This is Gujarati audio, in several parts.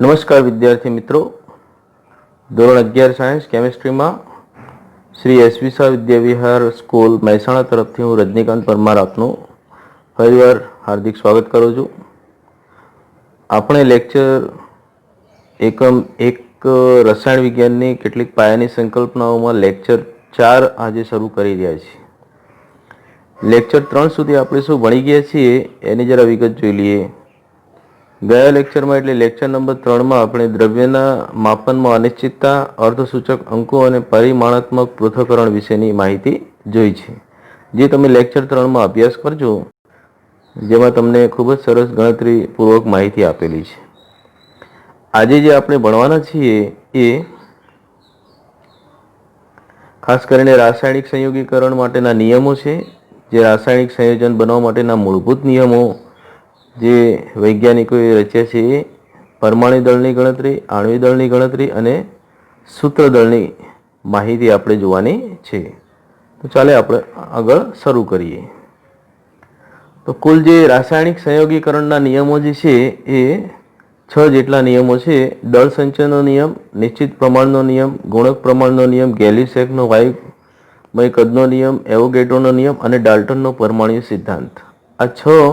નમસ્કાર વિદ્યાર્થી મિત્રો, ધોરણ 11 સાયન્સ કેમિસ્ટ્રીમાં શ્રી એસવી શાહ વિદ્યાવિહાર સ્કૂલ મહેસાણા તરફથી હું રજનીકાંત પરમાર આપનું ફરીવાર હાર્દિક સ્વાગત કરું છું. આપણે લેક્ચર એકમ 1 રસાયણ વિજ્ઞાનની કેટલીક પાયાની સંકલ્પનાઓમાં લેક્ચર 4 આજે શરૂ કરી રહ્યા છીએ. લેક્ચર 3 સુધી આપણે શું ભણી ગયા છીએ એની જરા વિગત જોઈ લઈએ. ગયા લેક્ચરમાં એટલે લેક્ચર નંબર 3માં આપણે દ્રવ્યના માપનમાં અનિશ્ચિતતા, અર્ધસૂચક અંકો અને પરિમાણાત્મક પૃથ્થકરણ વિશેની માહિતી જોઈ છે, જે તમે લેક્ચર 3માં અભ્યાસ કરજો, જેમાં તમને ખૂબ જ સરસ ગણતરીપૂર્વક માહિતી આપેલી છે. આજે જે આપણે ભણવાના છીએ એ ખાસ કરીને રાસાયણિક સંયોગીકરણ માટેના નિયમો છે, જે રાસાયણિક સંયોજન બનાવવા માટેના મૂળભૂત નિયમો જે વૈજ્ઞાનિકોએ રચ્યા છે એ પરમાણુ દળની ગણતરી, આણ્વિક દળની ગણતરી અને સૂત્ર દળની માહિતી આપણે જોવાની છે. તો ચાલે આપણે આગળ શરૂ કરીએ. તો કુલ જે રાસાયણિક સંયોગીકરણના નિયમો જે છે એ 6 જેટલા નિયમો છે. દળ સંચયનો નિયમ, નિશ્ચિત પ્રમાણનો નિયમ, ગુણક પ્રમાણનો નિયમ, ગેલી-સેકનો વાયુમય કદનો નિયમ, એવોગેડ્રોનો નિયમ અને ડાલ્ટનનો પરમાણુ સિદ્ધાંત. આ 6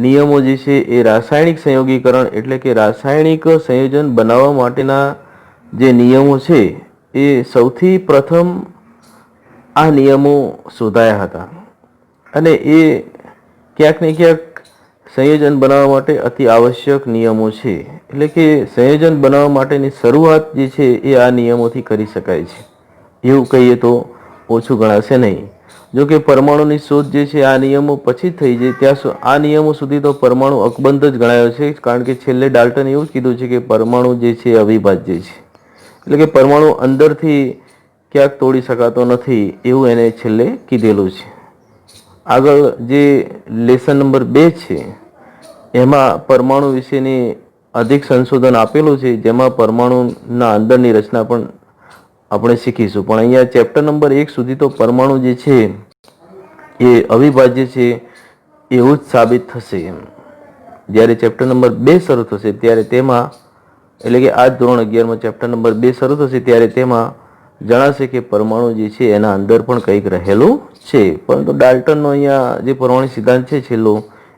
નિયમો જે છે એ રાસાયણિક સંયોગીકરણ એટલે કે રાસાયણિક સંયોજન બનાવવા માટેના જે નિયમો છે એ સૌથી પ્રથમ આ નિયમો શોધાયા હતા અને એ ક્યાંક ને ક્યાંક સંયોજન બનાવવા માટે અતિ આવશ્યક નિયમો છે. એટલે કે સંયોજન બનાવવા માટેની શરૂઆત જે છે એ આ નિયમોથી કરી શકાય છે, એવું કહીએ તો ઓછું ગણાશે નહીં. જો કે પરમાણુની શોધ જે છે આ નિયમો પછી થઈ જાય ત્યાં આ નિયમો સુધી તો પરમાણુ અકબંધ જ ગણાયો છે, કારણ કે છેલ્લે ડાલ્ટન એવું જ કીધું છે કે પરમાણુ જે છે અવિભાજ્ય છે, એટલે કે પરમાણુ અંદરથી ક્યાંક તોડી શકાતો નથી એવું એને છેલ્લે કીધેલું છે. આગળ જે લેસન નંબર 2 છે એમાં પરમાણુ વિશેની અધિક સંશોધન આપેલું છે, જેમાં પરમાણુના અંદરની રચના પણ આપણે શીખીશું. પણ અહીંયા ચેપ્ટર નંબર 1 સુધી તો પરમાણુ જે છે એ અવિભાજ્ય છે એવું જ સાબિત થશે. જ્યારે ચેપ્ટર નંબર 2 શરૂ થશે ત્યારે તેમાં, એટલે કે આ ધોરણ 11માં ચેપ્ટર નંબર 2 શરૂ થશે ત્યારે તેમાં જણાશે કે પરમાણુ જે છે એના અંદર પણ કંઈક રહેલું છે. પરંતુ ડાલ્ટનનો અહીંયા જે પરમાણુ સિદ્ધાંત છે છેલ્લો,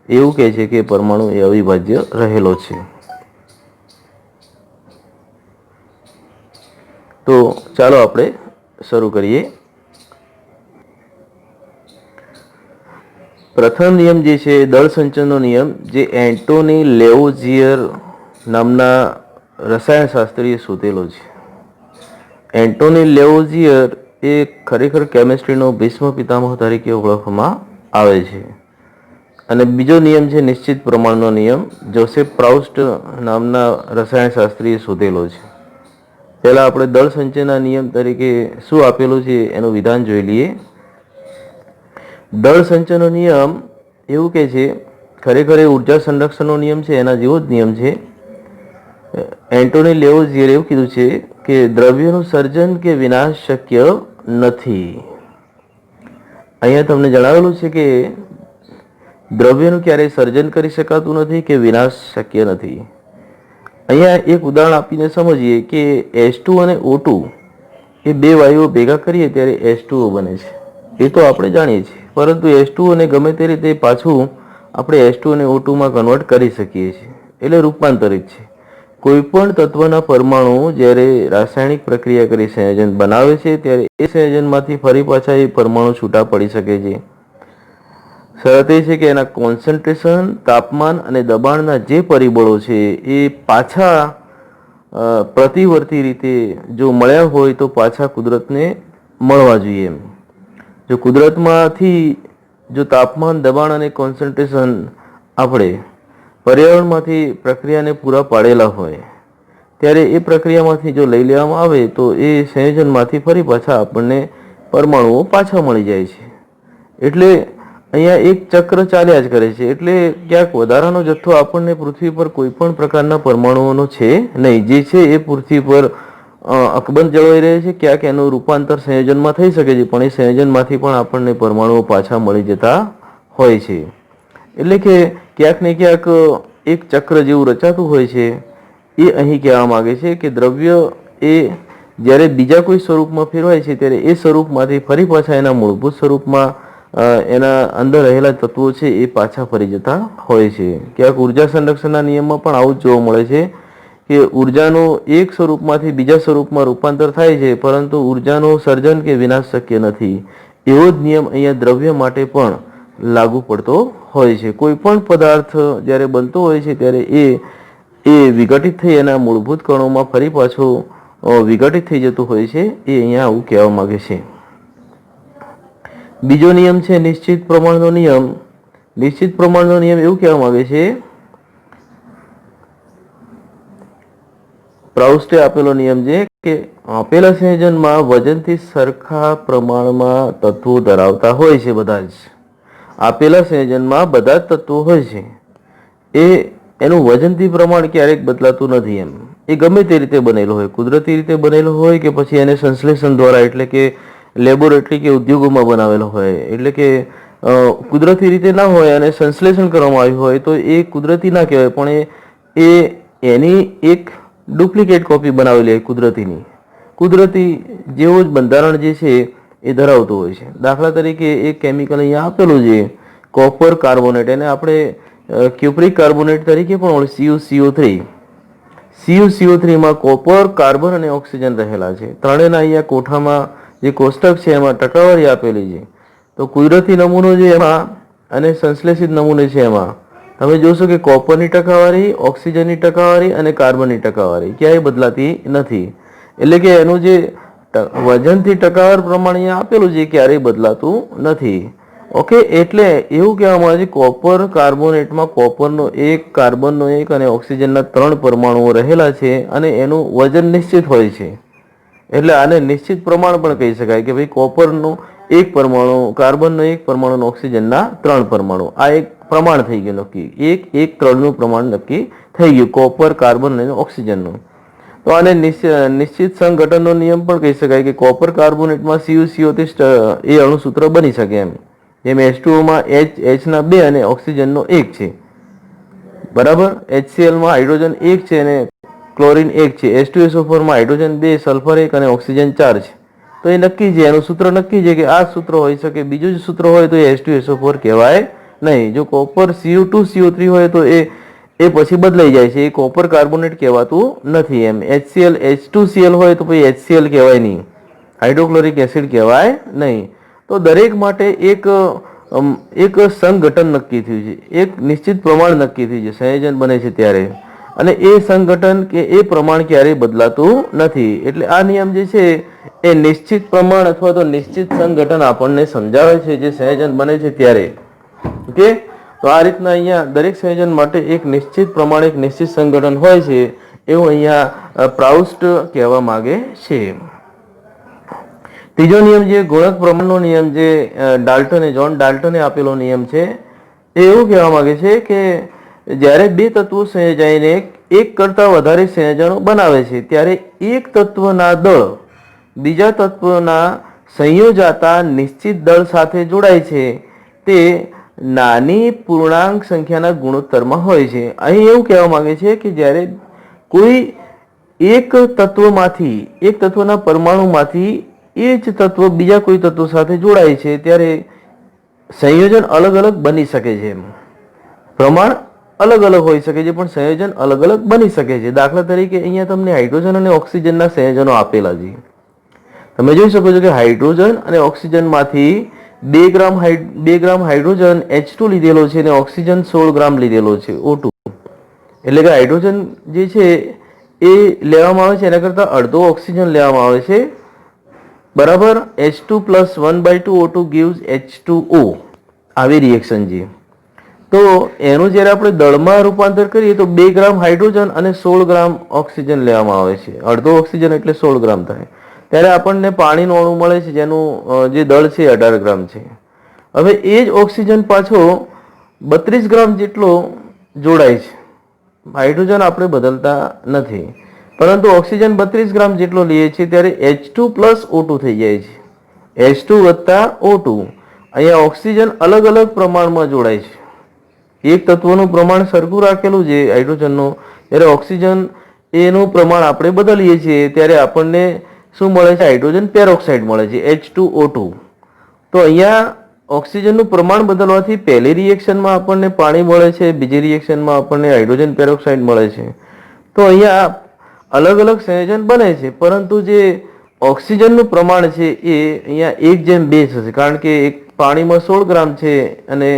એવું કહે છે કે પરમાણુ એ અવિભાજ્ય રહેલો છે. તો ચાલો આપણે શરૂ કરીએ. પ્રથમ નિયમ જે છે દળ સંચયનનો નિયમ, જે એન્ટોની લેવોઝિયર નામના રસાયણશાસ્ત્રીએ શોધેલો છે. એન્ટોની લેવોઝિયર એ ખરેખર કેમિસ્ટ્રીનો ભીષ્મ પિતામહ તરીકે ઓળખવામાં આવે છે. અને બીજો નિયમ છે નિશ્ચિત પ્રમાણનો નિયમ, જોસેફ પ્રાઉસ્ટ નામના રસાયણશાસ્ત્રીએ શોધેલો છે. પહેલા આપણે દળ સંચયના નિયમ તરીકે શું આપેલું છે એનું વિધાન જોઈ લઈએ. દળ સંચયનો નિયમ એવું કહે છે, ખરેખર એ ઉર્જા સંરક્ષણનો નિયમ છે, એના જેવો જ નિયમ છે. એન્ટોની લેવોઝિયરે એવું કીધું છે કે દ્રવ્યનું સર્જન કે વિનાશ શક્ય નથી. અહીંયા તમને જણાવેલું છે કે દ્રવ્યનું ક્યારેય સર્જન કરી શકાતું નથી કે વિનાશ શક્ય નથી. અહીંયા એક ઉદાહરણ આપીને સમજીએ કે H2 અને O2 એ બે વાયુઓ ભેગા કરીએ ત્યારે H2O બને છે, એ તો આપણે જાણીએ છીએ. પરંતુ H2O ને ગમે તે રીતે પાછું આપણે H2 અને O2માં કન્વર્ટ કરી શકીએ છીએ, એટલે રૂપાંતરિત છે. કોઈ પણ તત્વના પરમાણુ જ્યારે રાસાયણિક પ્રક્રિયા કરી સંયોજન બનાવે છે ત્યારે એ સંયોજનમાંથી ફરી પાછા એ પરમાણુ છૂટા પડી શકે છે. શરત એ છે કે એના કોન્સન્ટ્રેશન, તાપમાન અને દબાણના જે પરિબળો છે એ પાછા પ્રતિવર્તી રીતે જો મળ્યા હોય તો પાછા કુદરતને મળવા જોઈએ. જો કુદરતમાંથી જો તાપમાન, દબાણ અને કોન્સન્ટ્રેશન આપણે પર્યાવરણમાંથી પ્રક્રિયાને પૂરા પાડેલા હોય ત્યારે એ પ્રક્રિયામાંથી જો લઈ લેવામાં આવે તો એ સંયોજનમાંથી ફરી પાછા આપણને પરમાણુઓ પાછા મળી જાય છે. એટલે અહીંયા એક ચક્ર ચાલ્યા જ કરે છે. એટલે ક્યાંક વધારાનો જથ્થો આપણને પૃથ્વી પર કોઈ પણ પ્રકારના પરમાણુઓનો છે નહીં. જે છે એ પૃથ્વી પર અકબંધ જળવાઈ રહે છે. ક્યાંક એનું રૂપાંતર સંયોજનમાં થઈ શકે છે, પણ એ સંયોજનમાંથી પણ આપણને પરમાણુઓ પાછા મળી જતા હોય છે. એટલે કે ક્યાંક ને ક્યાંક એક ચક્ર જેવું રચાતું હોય છે એ અહીં કહેવા માગે છે કે દ્રવ્ય એ જ્યારે બીજા કોઈ સ્વરૂપમાં ફેરવાય છે ત્યારે એ સ્વરૂપમાંથી ફરી પાછા એના મૂળભૂત સ્વરૂપમાં એના અંદર રહેલા તત્વો છે એ પાછા ફરી જતા હોય છે. ક્યાંક ઉર્જા સંરક્ષણના નિયમમાં પણ આવું જ જોવા મળે છે કે ઉર્જાનું એક સ્વરૂપમાંથી બીજા સ્વરૂપમાં રૂપાંતર થાય છે, પરંતુ ઉર્જાનું સર્જન કે વિનાશ શક્ય નથી. એવો જ નિયમ અહીંયા દ્રવ્ય માટે પણ લાગુ પડતો હોય છે. કોઈ પણ પદાર્થ જ્યારે બનતો હોય છે ત્યારે એ વિઘટિત થઈ એના મૂળભૂત કણોમાં ફરી પાછો વિઘટિત થઈ જતું હોય છે. એ અહીંયા આવું કહેવા માંગે છે. બીજો નિયમ છે નિશ્ચિત પ્રમાણનો નિયમ. નિશ્ચિત પ્રમાણનો નિયમ એવું કહેવા માંગે છે, પ્રાઉસ્ટે આપેલો નિયમ છે કે આપેલા સંયોજનમાં વજનથી સરખા પ્રમાણમાં તત્વો ધરાવતા હોય છે. બધા જ આપેલા સંયોજનમાં બધા જ તત્વો હોય છે, એનું વજનથી પ્રમાણ ક્યારેક બદલાતું નથી. એમ એ ગમે તે રીતે બનેલો હોય, કુદરતી રીતે બનેલો હોય કે પછી એને સંશ્લેષણ દ્વારા એટલે કે લેબોરેટરી કે ઉદ્યોગોમાં બનાવેલો હોય, એટલે કે કુદરતી રીતે ના હોય અને સંશ્લેષણ કરવામાં આવ્યું હોય તો એ કુદરતી ના કહેવાય, પણ એની એક ડુપ્લિકેટ કોપી બનાવેલી હોય કુદરતીની. કુદરતી જેવો જ બંધારણ જે છે એ ધરાવતું હોય છે. દાખલા તરીકે એક કેમિકલ અહીંયા આપેલું છે કોપર કાર્બોનેટ, એને આપણે ક્યુપ્રિક કાર્બોનેટ તરીકે પણ CuCO3. CuCO3માં કોપર, કાર્બન અને ઓક્સિજન રહેલા છે. ત્રણેયના અહીંયા કોઠામાં જે કોષ્ટક છે એમાં ટકાવારી આપેલી છે. તો કુદરતી નમૂનો જે એમાં અને સંશ્લેષિત નમૂનો છે એમાં તમે જોશો કે કોપરની ટકાવારી, ઓક્સિજનની ટકાવારી અને કાર્બનની ટકાવારી ક્યાંય બદલાતી નથી. એટલે કે એનું જે વજનથી ટકાવાર પ્રમાણ અહીંયા આપેલું છે ક્યારેય બદલાતું નથી. ઓકે, એટલે એવું કહેવામાં આવે છે કોપર કાર્બોનેટમાં કોપરનો એક, કાર્બનનો એક અને ઓક્સિજનના 3 પરમાણુઓ રહેલા છે અને એનું વજન નિશ્ચિત હોય છે. એટલે આને નિશ્ચિત પ્રમાણ પણ કહી શકાય કે ભાઈ કોપરનો 1 પરમાણુ, કાર્બનનો 1 પરમાણુ, ઓક્સિજનના 3 પરમાણુ. આ એક પ્રમાણ થઈ ગયું નક્કી. 1:3નું પ્રમાણ નક્કી થઈ ગયું કોપર, કાર્બન અને ઓક્સિજનનું. તો આને નિશ્ચિત સંઘટનનો નિયમ પણ કહી શકાય કે કોપર કાર્બોનેટમાં CuCO3 એ અણુસૂત્ર બની શકે એમ. જેમ H2Oમાં Hના 2 અને ઓક્સિજનનો 1 છે, બરાબર. HClમાં હાઇડ્રોજન 1 છે અને ક્લોરીન 1 છે. H2SO4માં હાઇડ્રોજન 2, સલ્ફર 1 અને ઓક્સિજન 4 છે. તો એ નક્કી છે, એનું સૂત્ર નક્કી છે કે આ સૂત્ર હોઈ શકે. બીજું જ સૂત્ર હોય તો એ H2SO4 કહેવાય નહીં. જો કોપર Cu2CO3 હોય તો એ પછી બદલાઈ જાય છે, એ કોપર કાર્બોનેટ કહેવાતું નથી. એમ HCl H2Cl હોય તો પછી HCl કહેવાય નહીં, હાઇડ્રોક્લોરિક એસિડ કહેવાય નહીં. તો દરેક માટે એક સંઘટન નક્કી થયું છે, એક નિશ્ચિત પ્રમાણ નક્કી થયું છે સંયોજન બને છે ત્યારે, અને એ સંઘટન કે એ પ્રમાણ ક્યારેય બદલાતું નથી. એટલે આ નિયમ જે છે એ નિશ્ચિત પ્રમાણ અથવા તો નિશ્ચિત સંઘટન આપણને સમજાવે છે જે સંયોજન બને છે ત્યારે. ઓકે, તો આ રીતના અહીંયા દરેક સંયોજન માટે એક નિશ્ચિત પ્રમાણ, એક નિશ્ચિત સંઘટન હોય છે એવું અહીંયા પ્રાઉસ્ટ કહેવા માંગે છે. ત્રીજો નિયમ જે ગુણક પ્રમાણનો નિયમ જે જોન ડાલ્ટને આપેલો નિયમ છે, એ એવું કહેવા માંગે છે કે જ્યારે 2 તત્વો સંયોજાઈને એક કરતાં વધારે સંયોજનો બનાવે છે ત્યારે એક તત્વના દળ બીજા તત્વના સંયોજાતા નિશ્ચિત દળ સાથે જોડાય છે. તે નાની પૂર્ણાંક સંખ્યાના ગુણોત્તરમાં હોય છે. અહીં એવું કહેવા માંગે છે કે જ્યારે કોઈ એક તત્વમાંથી, એક તત્વના પરમાણુમાંથી એ જ તત્વ બીજા કોઈ તત્વ સાથે જોડાય છે ત્યારે સંયોજન અલગ અલગ બની શકે છે. પ્રમાણ અલગ અલગ હોઈ શકે છે પણ સંયોજન અલગ અલગ બની શકે છે. દાખલા તરીકે અહીંયા તમને હાઇડ્રોજન અને ઓક્સિજનના સંયોજનો આપેલા છે. તમે જોઈ શકો છો કે હાઇડ્રોજન અને ઓક્સિજનમાંથી 2 ગ્રામ હાઇડ્રોજન H2 લીધેલો છે અને ઓક્સિજન 16 ગ્રામ લીધેલો છે O2. એટલે કે હાઇડ્રોજન જે છે એ લેવામાં આવે છે એના કરતાં અડધો ઓક્સિજન લેવામાં આવે છે, બરાબર. H2 + 1/2 O2 gives H2O. આવી રિએક્શન છે. તો એનું જ્યારે આપણે દળમાં રૂપાંતર કરીએ તો 2 ગ્રામ હાઇડ્રોજન અને 16 ગ્રામ ઓક્સિજન લેવામાં આવે છે. અડધો ઓક્સિજન એટલે 16 ગ્રામ થાય. ત્યારે આપણને પાણીનું અણુ મળે છે જેનું જે દળ છે 18 ગ્રામ છે. હવે એ જ ઓક્સિજન પાછો 32 ગ્રામ જેટલો જોડાય છે. હાઇડ્રોજન આપણે બદલતા નથી, પરંતુ ઓક્સિજન 32 ગ્રામ જેટલો લઈએ છીએ ત્યારે H2 + O2 થઈ જાય છે. H2 + O2. અહીંયા ઓક્સિજન અલગ અલગ પ્રમાણમાં જોડાય છે. એક તત્વનું પ્રમાણ સરખું રાખેલું છે હાઇડ્રોજનનું, જ્યારે ઓક્સિજન એનું પ્રમાણ આપણે બદલીએ છીએ ત્યારે આપણને શું મળે છે? હાઇડ્રોજન પેરોક્સાઇડ મળે છે, H2O2. તો અહીંયા ઓક્સિજનનું પ્રમાણ બદલવાથી પહેલી રિએક્શનમાં આપણને પાણી મળે છે, બીજી રિએક્શનમાં આપણને હાઇડ્રોજન પેરોક્સાઇડ મળે છે. તો અહીંયા અલગ અલગ સંયોજન બને છે, પરંતુ જે ઓક્સિજનનું પ્રમાણ છે એ અહીંયા 1:2 થશે, કારણ કે એક પાણીમાં 16 ગ્રામ છે અને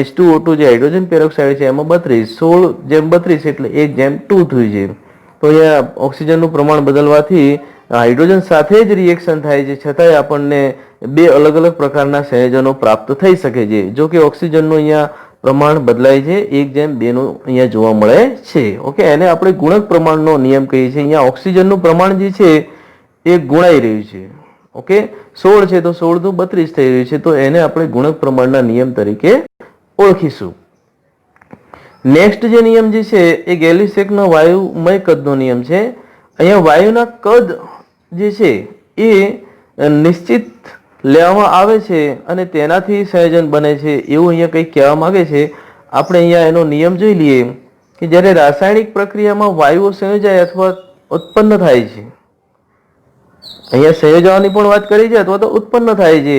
H2O2 જે હાઇડ્રોજન પેરોક્સાઇડ છે એમાં 32, 16:32 એટલે 1:2 થયું છે. તો અહીંયા ઓક્સિજનનું પ્રમાણ બદલવાથી હાઇડ્રોજન સાથે જ રિએક્શન થાય છે, છતાંય આપણને બે અલગ અલગ પ્રકારના સંયોજનો પ્રાપ્ત થઈ શકે છે. જો કે ઓક્સિજનનું અહીંયા પ્રમાણ બદલાય છે, 1:2 નું અહીંયા જોવા મળે છે. ઓકે, એને આપણે ગુણક પ્રમાણનો નિયમ કહીએ છીએ. અહીંયા ઓક્સિજનનું પ્રમાણ જે છે એ ગુણાઈ રહ્યું છે. ઓકે, 16 છે તો 16 નું 32 થઈ રહ્યું છે, તો એને આપણે ગુણક પ્રમાણના નિયમ તરીકે ઓળખીશું. નેક્સ્ટ જે નિયમ જે છે એ ગેલી-સેકનો વાયુમય કદનો નિયમ છે. અહીંયા વાયુના કદ જે છે એ નિશ્ચિત લેવામાં આવે છે અને તેનાથી સંયોજન બને છે એવું અહીંયા કંઈક કહેવા માંગે છે. આપણે અહીંયા એનો નિયમ જોઈ લઈએ કે જ્યારે રાસાયણિક પ્રક્રિયામાં વાયુઓ સંયોજાય અથવા ઉત્પન્ન થાય છે, અહીંયા સંયોજવાની પણ વાત કરી છે અથવા તો ઉત્પન્ન થાય છે,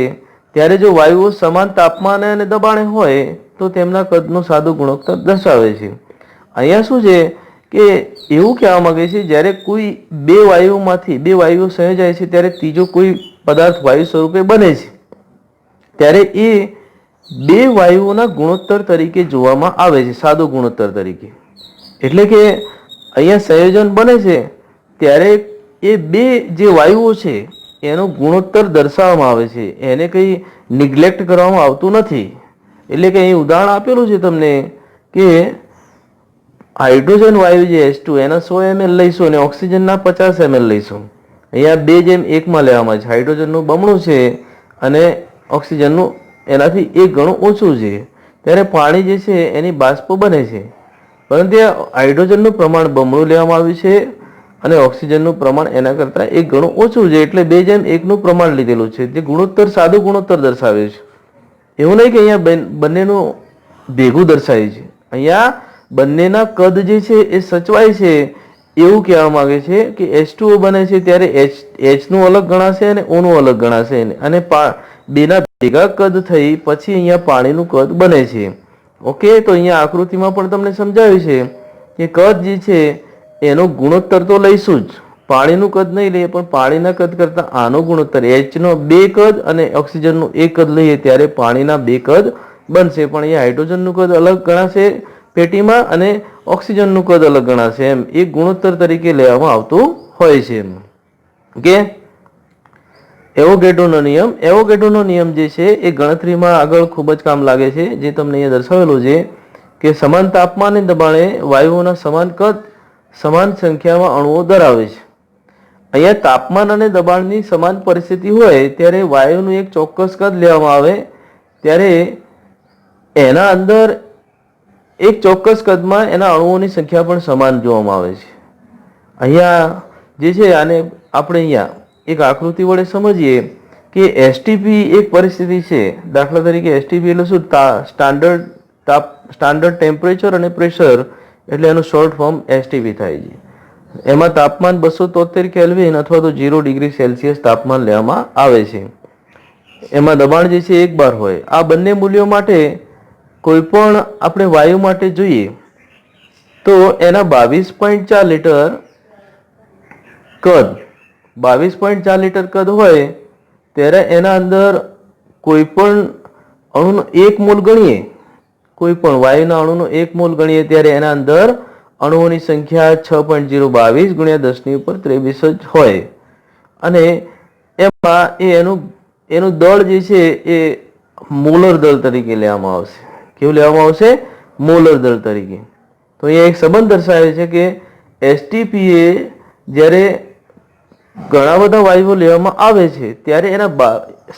ત્યારે જો વાયુઓ સમાન તાપમાને અને દબાણે હોય તો તેમના કદનો સાદો ગુણોત્તર દર્શાવે છે. અહીંયા શું છે કે એવું કહેવા માંગે છે જ્યારે કોઈ બે વાયુઓ સંયોજાય છે ત્યારે ત્રીજો કોઈ પદાર્થ વાયુ સ્વરૂપે બને છે ત્યારે એ બે વાયુઓના ગુણોત્તર તરીકે જોવામાં આવે છે, સાદો ગુણોત્તર તરીકે. એટલે કે અહીંયા સંયોજન બને છે ત્યારે એ બે જે વાયુઓ છે એનો ગુણોત્તર દર્શાવવામાં આવે છે, એને કંઈ નિગ્લેક્ટ કરવામાં આવતું નથી. એટલે કે અહીં ઉદાહરણ આપેલું છે તમને કે હાઇડ્રોજન વાયુ જે H2 એના 100 ml લઈશું અને ઓક્સિજનના 50 ml લઈશું. અહીંયા 2:1 લેવામાં છે. હાઇડ્રોજનનું બમણું છે અને ઓક્સિજનનું એનાથી 1 ગણું ઓછું છે, ત્યારે પાણી જે છે એની બાષ્પ બને છે. પરંતુ હાઇડ્રોજનનું પ્રમાણ બમણું લેવામાં આવ્યું છે અને ઓક્સિજનનું પ્રમાણ એના કરતાં 1 ગણું ઓછું છે, એટલે 2:1 નું પ્રમાણ લીધેલું છે. જે ગુણોત્તર સાદું ગુણોત્તર દર્શાવે છે. એવું નહીં કે અહીંયા બંનેનું ભેગું દર્શાવે છે. અહીંયા બંનેના કદ જે છે એ સચવાય છે એવું કહેવા માંગે છે કે H2O બને છે ત્યારે H નું અલગ ગણાશે અને O નું અલગ ગણાશે અને બેના ભેગા કદ થઈ પછી અહીંયા પાણીનું કદ બને છે. ઓકે, તો અહીંયા આકૃતિમાં પણ તમને સમજાવ્યું છે કે કદ જે છે એનો ગુણોત્તર તો લઈશું જ, પાણીનું કદ નહીં લઈએ પણ પાણીના કદ કરતાં આનો ગુણોત્તર H નો 2 કદ અને ઓક્સિજનનું 1 કદ લઈએ ત્યારે પાણીના 2 કદ બનશે. પણ અહીંયા હાઇડ્રોજનનું કદ અલગ ગણાશે પેટીમાં અને ઓક્સિજનનું કદ અલગ ગણાશે, એમ એક ગુણોત્તર તરીકે લેવામાં આવતું હોય છે. ઓકે, એવોગેડ્રોનો નિયમ જે છે એ ગણતરીમાં આગળ ખૂબ જ કામ લાગે છે. જે તમને અહીંયા દર્શાવેલું છે કે સમાન તાપમાન અને દબાણે વાયુઓના સમાન કદ સમાન સંખ્યામાં અણુઓ ધરાવે છે. અહીંયા તાપમાન અને દબાણની સમાન પરિસ્થિતિ હોય ત્યારે વાયુનું એક ચોક્કસ કદ લેવામાં આવે ત્યારે એના અંદર એક ચોક્કસ કદમાં એના અણુઓની સંખ્યા પણ સમાન જોવામાં આવે છે. અહીંયા જે છે આને આપણે અહીંયા એક આકૃતિ વડે સમજીએ કે STP એક પરિસ્થિતિ છે. દાખલા તરીકે STP એટલે શું? સ્ટાન્ડર્ડ ટેમ્પરેચર અને પ્રેશર, એટલે એનું શોર્ટ ફોર્મ STP થાય છે. એમાં તાપમાન 273 કેલ્વિન અથવા તો 0 ડિગ્રી સેલ્સિયસ તાપમાન લેવામાં આવે છે. એમાં દબાણ જે છે 1 બાર હોય. આ બંને મૂલ્યો માટે કોઈ પણ આપણે વાયુ માટે જોઈએ તો એના 22.4 લીટર કદ 22.4 લીટર કદ હોય ત્યારે એના અંદર કોઈ પણ અણુનો 1 મોલ ગણીએ, કોઈ પણ વાયુના અણુનો 1 મોલ ગણીએ ત્યારે એના અંદર અણુઓની સંખ્યા 6.022 ગુણ્યા 10⁻23 જ હોય અને એમાં એનું દળ જે છે એ મોલર દળ તરીકે લેવામાં આવશે. કેવું લેવામાં આવશે? મોલર દળ તરીકે. તો અહીંયા એક સંબંધ દર્શાવે છે કે STP જ્યારે ઘણા બધા વાયુઓ લેવામાં આવે છે ત્યારે એના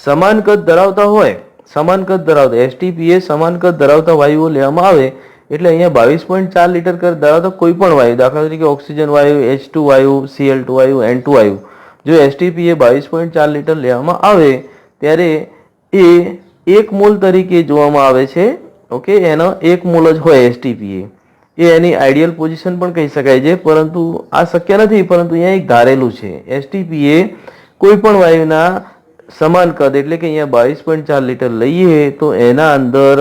સમાન કદ ધરાવતા STP સમાન કદ ધરાવતા વાયુઓ લેવામાં આવે એટલે અહીંયા 22.4 લીટર કદ ધરાવતા કોઈ પણ વાયુ, દાખલા તરીકે ઓક્સિજન વાયુ, H2 વાયુ, Cl2 વાયુ, N2 વાયુ, જો STP 22.4 લીટર લેવામાં આવે ત્યારે એ 1 મોલ તરીકે જોવામાં આવે છે. ઓકે, એનો 1 મોલ જ હોય STP. એ એની આઈડિયલ પોઝિશન પણ કહી શકાય છે, પરંતુ આ શક્ય નથી. પરંતુ અહીંયા એક ધારેલું છે. એસટીપી એ કોઈ પણ વાયુના સમાન કદ એટલે કે અહીંયા 22.4 લીટર લઈએ તો એના અંદર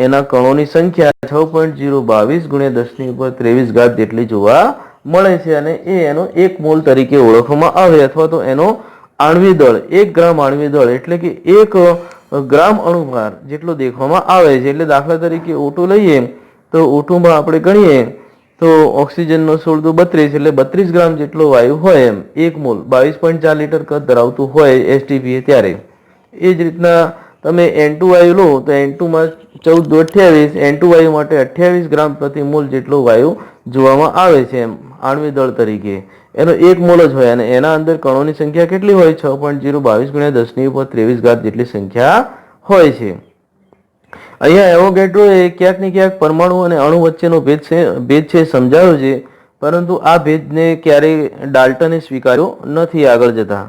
એના કણોની સંખ્યા 6.022 ગુણ્યા 10⁻23 જેટલી જોવા મળે છે, અને એ એનો 1 મોલ તરીકે ઓળખવામાં આવે, અથવા તો એનો આણ્વિક દળ 1 ગ્રામ આણ્વિક દળ એટલે કે 1 ગ્રામ અણુભાર જેટલો દેખવામાં આવે છે. એટલે દાખલા તરીકે O2 લઈએ તો O2માં આપણે ગણીએ તો ઓક્સિજનનો 16 × 32 એટલે 32 ગ્રામ જેટલો વાયુ હોય, એમ 1 મોલ 22.4 લીટર કદ ધરાવતું હોય એસટીપી ત્યારે. એ જ રીતના તમે N2 વાયુ લો તો N2માં 14 × 28 N2 વાયુ માટે 28 ગ્રામ પ્રતિ મોલ જેટલો વાયુ જોવામાં આવે છે, એમ આણ્વિક દળ તરીકે એનો 1 મોલ જ હોય, અને એના અંદર કણોની સંખ્યા કેટલી હોય? 6.022 ગુણ્યા 10⁻23 જેટલી સંખ્યા હોય છે. અહીંયા એવોગેડ્રોએ ક્યાંક ને ક્યાંક પરમાણુ અને અણુ વચ્ચેનો ભેદ છે સમજાવ્યો છે, પરંતુ આ ભેદને ક્યારેય ડાલ્ટને સ્વીકાર્યો નથી આગળ જતા.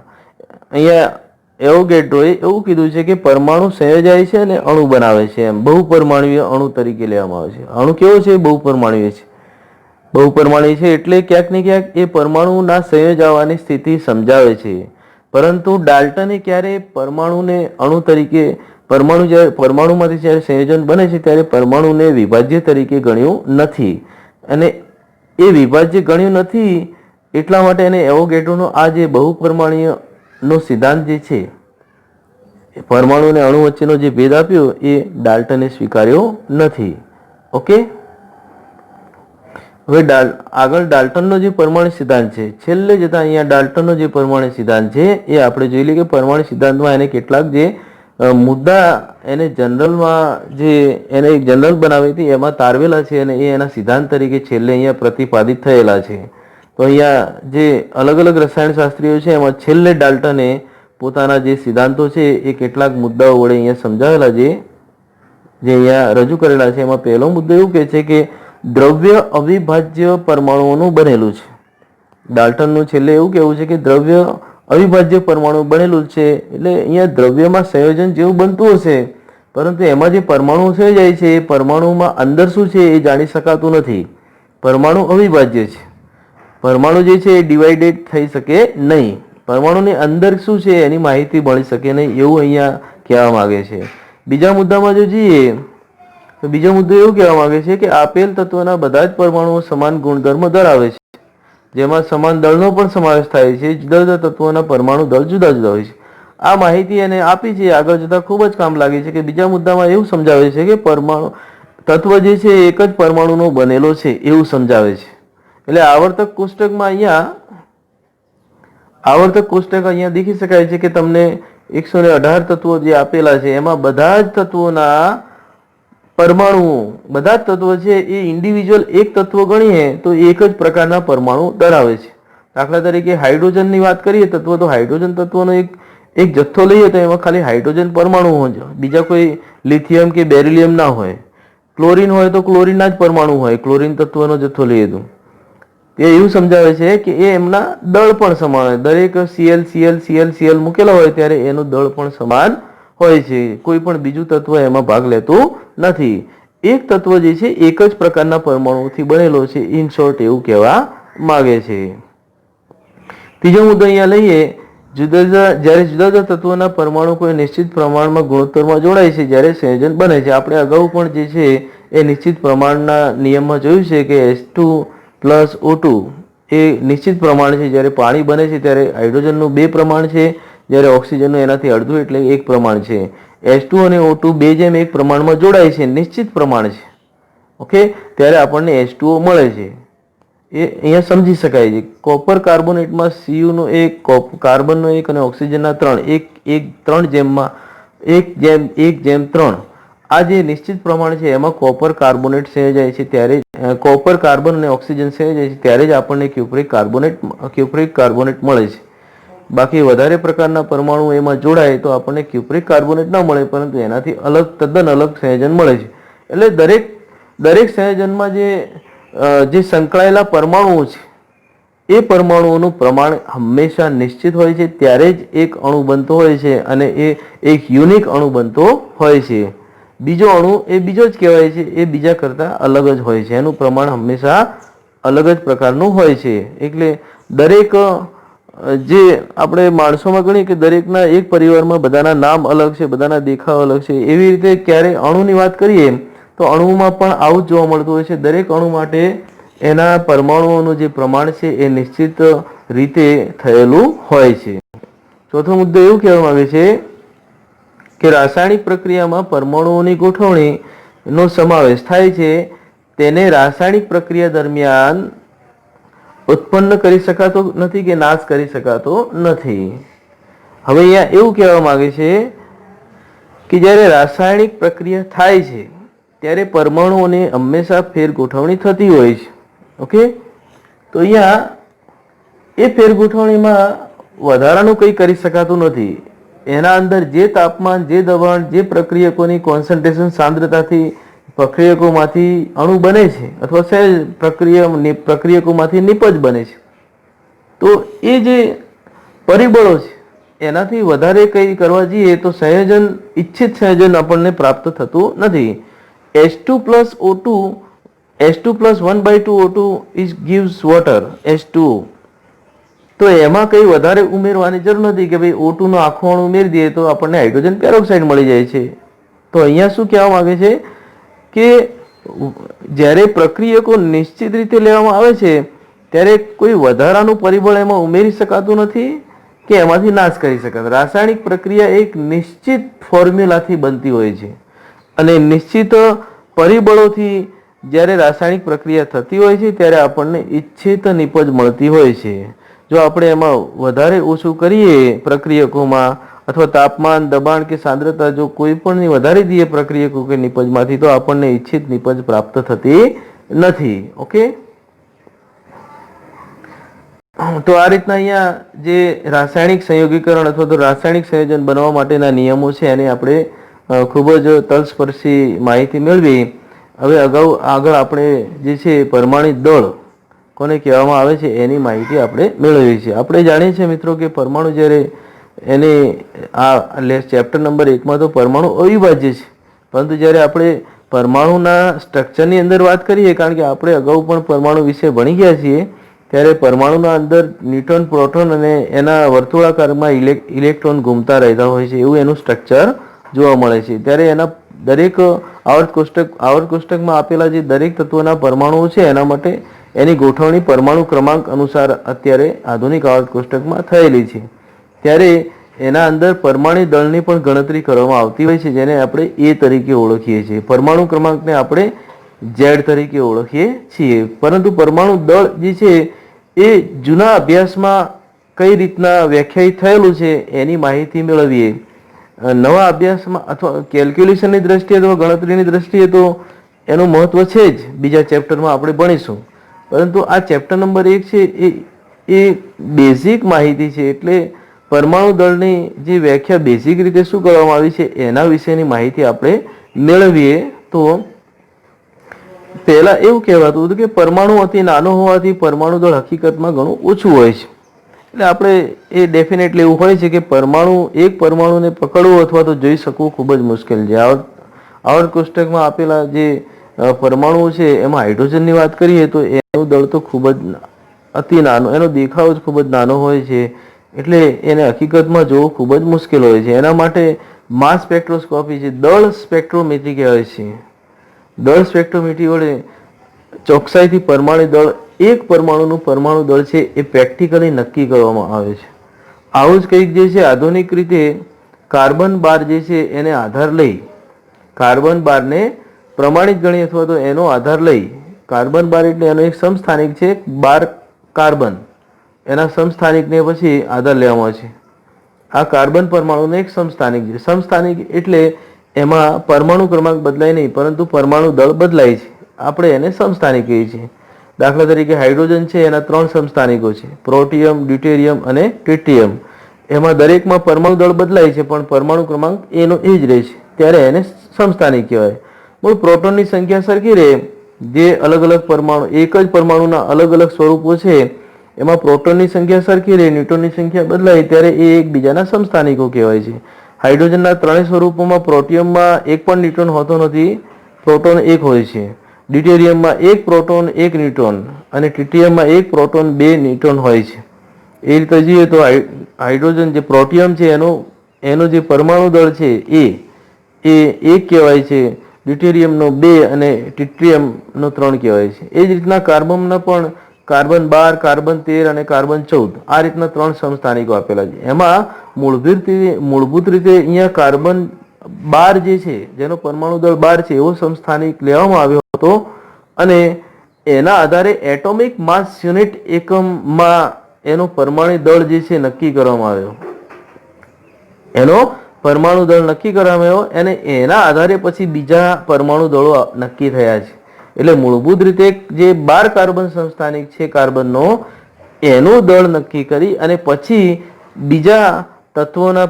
અહીંયા એવોગેડ્રોએ એવું કીધું છે કે પરમાણુ સંયોજાય છે અને અણુ બનાવે છે, એમ બહુપરમાણુય અણુ તરીકે લેવામાં આવે છે. અણુ કેવો છે? બહુપરમાણુય છે. બહુપરમાણુય છે એટલે ક્યાંક ને ક્યાંક એ પરમાણુના સંયોજાવાની સ્થિતિ સમજાવે છે, પરંતુ ડાલ્ટને ક્યારેય પરમાણુને અણુ તરીકે પરમાણુમાંથી જ્યારે સંયોજન બને છે ત્યારે પરમાણુને વિભાજ્ય તરીકે ગણ્યું નથી, અને એ વિભાજ્ય ગણ્યું નથી એટલા માટે એને એવોગેડ્રોનો આ જે બહુપરમાણુયનો સિદ્ધાંત જે છે, પરમાણુ અને અણુ વચ્ચેનો જે ભેદ આપ્યો એ ડાલ્ટને સ્વીકાર્યો નથી. ઓકે, હવે આગળ ડાલ્ટનનો જે પરમાણુ સિદ્ધાંત છે, છેલ્લે જતા અહીંયા ડાલ્ટનનો જે પરમાણુ સિદ્ધાંત છે એ આપણે જોઈ લઈએ કે પરમાણુ સિદ્ધાંતમાં એને કેટલાક જે મુદ્દા એને જનરલમાં જે એને એક જનરલ બનાવી હતી એમાં તારવેલા છે, અને એ એના સિદ્ધાંત તરીકે છેલ્લે અહીંયા પ્રતિપાદિત થયેલા છે. તો અહીંયા જે અલગ અલગ રસાયણશાસ્ત્રીઓ છે એમાં છેલ્લે ડાલ્ટને પોતાના જે સિદ્ધાંતો છે એ કેટલાક મુદ્દાઓ વડે અહીંયા સમજાવેલા છે, જે અહીંયા રજૂ કરેલા છે. એમાં પહેલો મુદ્દો એવું કહે છે કે દ્રવ્ય અવિભાજ્ય પરમાણુઓનું બનેલું છે. ડાલ્ટનનું છેલ્લે એવું કહેવું છે કે દ્રવ્ય અવિભાજ્ય પરમાણુ બનેલું છે, એટલે અહીંયા દ્રવ્યમાં સંયોજન જેવું બનતું હશે, પરંતુ એમાં જે પરમાણુ સંયોજાય છે એ પરમાણુમાં અંદર શું છે એ જાણી શકાતું નથી. પરમાણુ અવિભાજ્ય છે, પરમાણુ જે છે એ ડિવાઇડેડ થઈ શકે નહીં, પરમાણુની અંદર શું છે એની માહિતી મળી શકે નહીં, એવું અહીંયા કહેવા માંગે છે. બીજા મુદ્દામાં જો જઈએ તો બીજો મુદ્દો એવું કહેવા માંગે છે કે આપેલ તત્વના બધા જ પરમાણુઓ સમાન ગુણધર્મ ધરાવે છે, જેમાં સમાન દળનો પણ સમાવેશ થાય છે. જુદા જુદા તત્વોના પરમાણુ દળ જુદા જુદા હોય છે. આ માહિતી એને આપી છે, આગળ જતા ખૂબ જ કામ લાગે છે. કે બીજા મુદ્દામાં એવું સમજાવે છે કે પરમાણુ તત્વ જે છે એક જ પરમાણુનો બનેલો છે એવું સમજાવે છે. એટલે આવર્તક કોષ્ટક અહીંયા દેખી શકાય છે કે તમને 118 તત્વો જે આપેલા છે એમાં બધા જ તત્વોના પરમાણુઓ, બધા જ તત્વો છે એ ઇન્ડિવિજ્યુઅલ એક તત્વ ગણીએ તો એક જ પ્રકારના પરમાણુ ધરાવે છે. દાખલા તરીકે હાઇડ્રોજનની વાત કરીએ તત્વ, તો હાઇડ્રોજન તત્વનો એક જથ્થો લઈએ તો એમાં ખાલી હાઇડ્રોજન પરમાણુ હોય, બીજા કોઈ લિથિયમ કે બેરિલિયમ ના હોય. ક્લોરીન હોય તો ક્લોરીનના જ પરમાણુ હોય, ક્લોરીન તત્વનો જથ્થો લઈએ તો એ એવું સમજાવે છે કે એ એમના દળ પણ સમાન હોય. દરેક Cl મૂકેલા હોય ત્યારે એનું દળ પણ સમાન હોય છે, કોઈ પણ બીજું તત્વ એમાં ભાગ લેતું નથી. એક તત્વ જે છે એક જ પ્રકારના પરમાણુથી બનેલો છે, ઇન શોર્ટ એવું કહેવા માંગે છે. ત્રીજો મુદ્દો અહીંયા લઈએ, જ્યારે જુદા જુદા તત્વોના પરમાણુ કોઈ નિશ્ચિત પ્રમાણમાં ગુણોત્તરમાં જોડાય છે જ્યારે સંયોજન બને છે. આપણે અગાઉ પણ જે છે એ નિશ્ચિત પ્રમાણના નિયમમાં જોયું છે કે H2 + O2 એ નિશ્ચિત પ્રમાણ છે. જ્યારે પાણી બને છે ત્યારે હાઇડ્રોજનનું 2 પ્રમાણ છે, જ્યારે ઓક્સિજનનું એનાથી અડધું એટલે 1 પ્રમાણ છે. H2 અને O2 2:1 પ્રમાણમાં જોડાય છે, નિશ્ચિત પ્રમાણ છે. ઓકે, ત્યારે આપણને H2O મળે છે, એ અહીંયા સમજી શકાય છે. કોપર કાર્બોનેટમાં Cu નો 1, કાર્બનનો 1 અને ઓક્સિજનના 3, 1:3 આ જે નિશ્ચિત પ્રમાણ છે એમાં કોપર કાર્બોનેટ સંયોજાય છે, ત્યારે કોપર કાર્બન અને ઓક્સિજન સંયોજાય છે ત્યારે જ આપણને ક્યુપ્રિક કાર્બોનેટ મળે છે. બાકી વધારે પ્રકારના પરમાણુ એમાં જોડાય તો આપણને ક્યુપ્રિક કાર્બોનેટ ના મળે, પરંતુ એનાથી તદ્દન અલગ સંયોજન મળે છે. એટલે દરેક સંયોજનમાં જે સંકળાયેલા પરમાણુઓ છે એ પરમાણુઓનું પ્રમાણ હંમેશા નિશ્ચિત હોય છે, ત્યારે જ એક અણુ બનતો હોય છે અને એ એક યુનિક અણુ બનતો હોય છે. બીજો અણુ એ બીજો જ કહેવાય છે, એ બીજા કરતાં અલગ જ હોય છે, એનું પ્રમાણ હંમેશા અલગ જ પ્રકારનું હોય છે. એટલે દરેક જે આપણે માણસોમાં ગણીએ કે દરેકના એક પરિવારમાં બધાના નામ અલગ છે, બધાના દેખાવ અલગ છે, એવી રીતે ક્યારે અણુની વાત કરીએ તો અણુમાં પણ આવું જ જોવા મળતું હોય છે. દરેક અણુ માટે એના પરમાણુઓનું જે પ્રમાણ છે એ નિશ્ચિત રીતે થયેલું હોય છે. ચોથો મુદ્દો એવું કહેવા માંગે છે કે રાસાયણિક પ્રક્રિયામાં પરમાણુઓની ગોઠવણીનો સમાવેશ થાય છે, તેને રાસાયણિક પ્રક્રિયા દરમિયાન ઉત્પન્ન કરી શકાતો નથી કે નાશ કરી શકાતો નથી. હવે અહીંયા એવું કહેવા માંગે છે કે જ્યારે રાસાયણિક પ્રક્રિયા થાય છે ત્યારે પરમાણુઓની હંમેશા ફેર ગોઠવણી થતી હોય છે. ઓકે, તો અહીંયા એ ફેર ગોઠવણીમાં વધારાનું કંઈ કરી શકાતું નથી. એના અંદર જે તાપમાન, જે દબાણ, જે પ્રક્રિયકોની કોન્સન્ટ્રેશન સાંદ્રતાથી પ્રક્રિયકોમાંથી અણુ બને છે અથવા સહેજ પ્રક્રિયકોમાંથી નિપજ બને છે, તો એ જે પરિબળો છે એનાથી વધારે કંઈ કરવા જઈએ તો સંયોજન, ઈચ્છિત સંયોજન આપણને પ્રાપ્ત થતું નથી. H2 plus O2, H2 plus 1/2 O2 is gives water, H2O. તો એમાં કંઈ વધારે ઉમેરવાની જરૂર નથી કે ભાઈ O2 નો આખો અણુ ઉમેરી દઈએ તો આપણને હાઇડ્રોજન પેરોક્સાઇડ મળી જાય છે. તો અહીંયા શું કહેવા માંગે છે કે જ્યારે પ્રક્રિયકો નિશ્ચિત રીતે લેવામાં આવે છે ત્યારે કોઈ વધારાનું પરિબળ એમાં ઉમેરી શકાતું નથી કે એમાંથી નાશ કરી શકાતું. રાસાયણિક પ્રક્રિયા એક નિશ્ચિત ફોર્મ્યુલાથી બનતી હોય છે અને નિશ્ચિત પરિબળોથી જ્યારે રાસાયણિક પ્રક્રિયા થતી હોય છે ત્યારે આપણને ઈચ્છિત નિપજ મળતી હોય છે. જો આપણે એમાં વધારે ઓછું કરીએ પ્રક્રિયકોમાં અથવા તાપમાન, દબાણ કે સાંદ્રતા જો કોઈ પણ વધારી દઈએ પ્રક્રિયકો કે નિપજમાંથી તો આપણને ઈચ્છિત નિપજ પ્રાપ્ત થતી નથી. ઓકે, તો આ રીતના અહીંયા જે રાસાયણિક સંયોગીકરણ અથવા તો રાસાયણિક સંયોજન બનાવવા માટેના નિયમો છે એને આપણે ખૂબ જ તલસ્પર્શી માહિતી મેળવી. હવે આગળ આપણે જે છે પરમાણિક દળ કોને કહેવામાં આવે છે એની માહિતી આપણે મેળવી છે. આપણે જાણીએ છીએ મિત્રો કે પરમાણુ જ્યારે એની આ ચેપ્ટર નંબર 1માં તો પરમાણુ અવિભાજ્ય છે, પરંતુ જ્યારે આપણે પરમાણુના સ્ટ્રક્ચરની અંદર વાત કરીએ, કારણ કે આપણે અગાઉ પણ પરમાણુ વિશે ભણી ગયા છીએ, ત્યારે પરમાણુના અંદર ન્યુટ્રોન, પ્રોટોન અને એના વર્તુળાકારમાં ઇલેક્ટ્રોન ઘૂમતા રહેતા હોય છે, એવું એનું સ્ટ્રક્ચર જોવા મળે છે. ત્યારે એના દરેક આવર્ત કોષ્ટકમાં આપેલા જે દરેક તત્વોના પરમાણુઓ છે એના માટે એની ગોઠવણી પરમાણુ ક્રમાંક અનુસાર અત્યારે આધુનિક આવર્ત કોષ્ટકમાં થયેલી છે. ત્યારે એના અંદર પરમાણુ દળની પણ ગણતરી કરવામાં આવતી હોય છે, જેને આપણે A તરીકે ઓળખીએ છીએ. પરમાણુ ક્રમાંકને આપણે Z તરીકે ઓળખીએ છીએ. પરંતુ પરમાણુ દળ જે છે એ જૂના અભ્યાસમાં કઈ રીતના વ્યાખ્યાયિત થયેલું છે એની માહિતી મેળવીએ. નવા અભ્યાસમાં અથવા કેલ્ક્યુલેશનની દ્રષ્ટિએ અથવા ગણતરીની દ્રષ્ટિએ તો એનું મહત્વ છે જ, બીજા ચેપ્ટરમાં આપણે ભણીશું. પરંતુ આ ચેપ્ટર નંબર 1 છે એ બેઝિક માહિતી છે. એટલે પરમાણુ દળની જે વ્યાખ્યા બેઝિક રીતે શું કરવામાં આવી છે એના વિશેની માહિતી આપણે મેળવીએ. તો પહેલા એવું કહેવાતું હતું કે પરમાણુ અતિ નાનો હોવાથી પરમાણુ દળ હકીકતમાં ઘણું ઓછું હોય છે. એટલે આપણે એ ડેફિનેટલી એવું હોય છે કે એક પરમાણુને પકડવું અથવા તો જોઈ શકવું ખૂબ જ મુશ્કેલ છે. આવર્ત કોષ્ટકમાં આપેલા જે પરમાણુઓ છે એમાં હાઇડ્રોજનની વાત કરીએ તો એનું દળ તો ખૂબ જ અતિ નાનો, એનો દેખાવ જ ખૂબ જ નાનો હોય છે. એટલે એને હકીકતમાં જોવું ખૂબ જ મુશ્કેલ હોય છે. એના માટે માસ સ્પેક્ટ્રોસ્કોપી છે, દળ સ્પેક્ટ્રોમેટ્રી કહેવાય છે. દળ સ્પેક્ટ્રોમેટ્રી વડે ચોકસાઈથી પરમાણુ દળ, એક પરમાણુનું પરમાણુ દળ છે એ પ્રેક્ટિકલી નક્કી કરવામાં આવે છે. આવું જ કંઈક જે છે આધુનિક રીતે કાર્બન 12 જે છે એને આધાર લઈ, કાર્બન 12ને પ્રમાણિત ગણી અથવા તો એનો આધાર લઈ, કાર્બન 12 એટલે એનો એક સમસ્થાનિક છે, 12 કાર્બન, એના સમસ્થાનિકને પછી આધાર લેવામાં આવે છે. આ કાર્બન પરમાણુનો એક સમસ્થાનિક છે. સમસ્થાનિક એટલે એમાં પરમાણુ ક્રમાંક બદલાય નહીં, પરંતુ પરમાણુ દળ બદલાય છે. આપણે એને સમસ્થાનિક કહીએ છીએ. દાખલા તરીકે હાઇડ્રોજન છે એના 3 સમસ્થાનિકો છે, પ્રોટિયમ, ડ્યુટેરિયમ અને ટ્રિટિયમ. એમાં દરેકમાં પરમાણુ દળ બદલાય છે પણ પરમાણુ ક્રમાંક એનો એ જ રહે છે, ત્યારે એને સમસ્થાનિક કહેવાય. મૂળ પ્રોટોનની સંખ્યા સરખી રહે, જે અલગ અલગ પરમાણુ, એક જ પરમાણુના અલગ અલગ સ્વરૂપો છે એમાં પ્રોટોનની સંખ્યા સરખી રહે, ન્યુટ્રોનની સંખ્યા બદલાય ત્યારે એ એકબીજાના સમસ્થાનિકો કહેવાય છે. હાઇડ્રોજનના ત્રણેય સ્વરૂપોમાં પ્રોટિયમમાં એક પણ ન્યુટ્રોન હોતો નથી, પ્રોટોન એક હોય છે. ડ્યુટેરિયમમાં એક પ્રોટોન એક ન્યુટ્રોન અને ટ્રિટિયમમાં એક પ્રોટોન બે ન્યુટ્રોન હોય છે. એ રીતે જોઈએ તો હાઇડ્રોજન જે પ્રોટિયમ છે એનો જે પરમાણુ દળ છે એ એક કહેવાય છે, ડ્યુટેરિયમનો 2 અને ટ્રિટિયમનો 3 કહેવાય છે. એ જ રીતના કાર્બનના પણ કાર્બન 12, કાર્બન 13 અને કાર્બન 14 આ રીતના 3 સમસ્થાનિકો આપેલા છે. એમાં મૂળભૂત રીતે અહીંયા કાર્બન 12 જે છે, જેનો પરમાણુ દળ 12 છે, એવો સમસ્થાનિક લેવામાં આવ્યો હતો અને એના આધારે એટોમિક માસ યુનિટ એકમમાં એનો પરમાણુ દળ જે છે નક્કી કરવામાં આવ્યો. એનો પરમાણુ દળ નક્કી કરવામાં આવ્યો અને એના આધારે પછી બીજા પરમાણુ દળો નક્કી થયા છે. એટલે મૂળભૂત રીતે જે 12 કાર્બન સમસ્થાનિક છે કાર્બનનો, એનું દળ નક્કી કરી અને પછી બીજા તત્વોના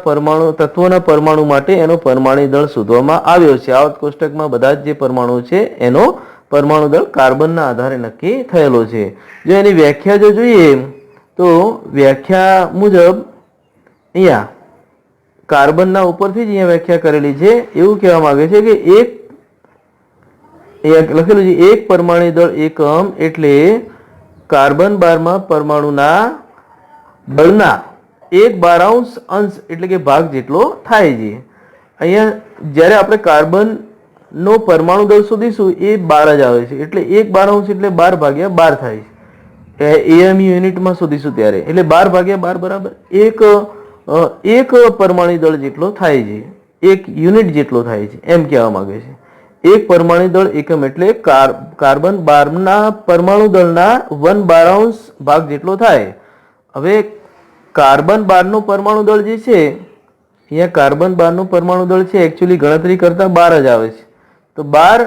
પરમાણુ માટે એનો પરમાણુ દળ શોધવામાં આવ્યો છે. આવત કોષ્ટકમાં બધા જ જે પરમાણુ છે એનો પરમાણુ દળ કાર્બનના આધારે નક્કી થયેલો છે. જો એની વ્યાખ્યા જો જોઈએ તો વ્યાખ્યા મુજબ અહીંયા કાર્બનના ઉપરથી જ અહીંયા વ્યાખ્યા કરેલી છે. એવું કહેવા માંગે છે કે લખેલું છે એક પરમાણુ દળ એકમ એટલે કાર્બન 12માં પરમાણુના દળના 1/12 અંશ એટલે કે ભાગ જેટલો થાય છે. અહીંયા જ્યારે આપણે કાર્બનનો પરમાણુ દળ શોધીશું એ 12 જ આવે છે, એટલે 1/12 એટલે 12/12 થાય છે. એએમયુ યુનિટમાં શોધીશું ત્યારે એટલે 12/12 બરાબર એક પરમાણુ દળ જેટલો થાય છે, એક યુનિટ જેટલો થાય છે એમ કહેવા માંગે છે. એક પરમાણુ દળ એકમ એટલે કાર્બન 12ના પરમાણુ દળના 1/12 ભાગ જેટલો થાય. હવે કાર્બન 12નું પરમાણુ દળ જે છે, અહીંયા કાર્બન 12નું પરમાણુ દળ છે એકચ્યુઅલી ગણતરી કરતા 12 જ આવે છે. તો 12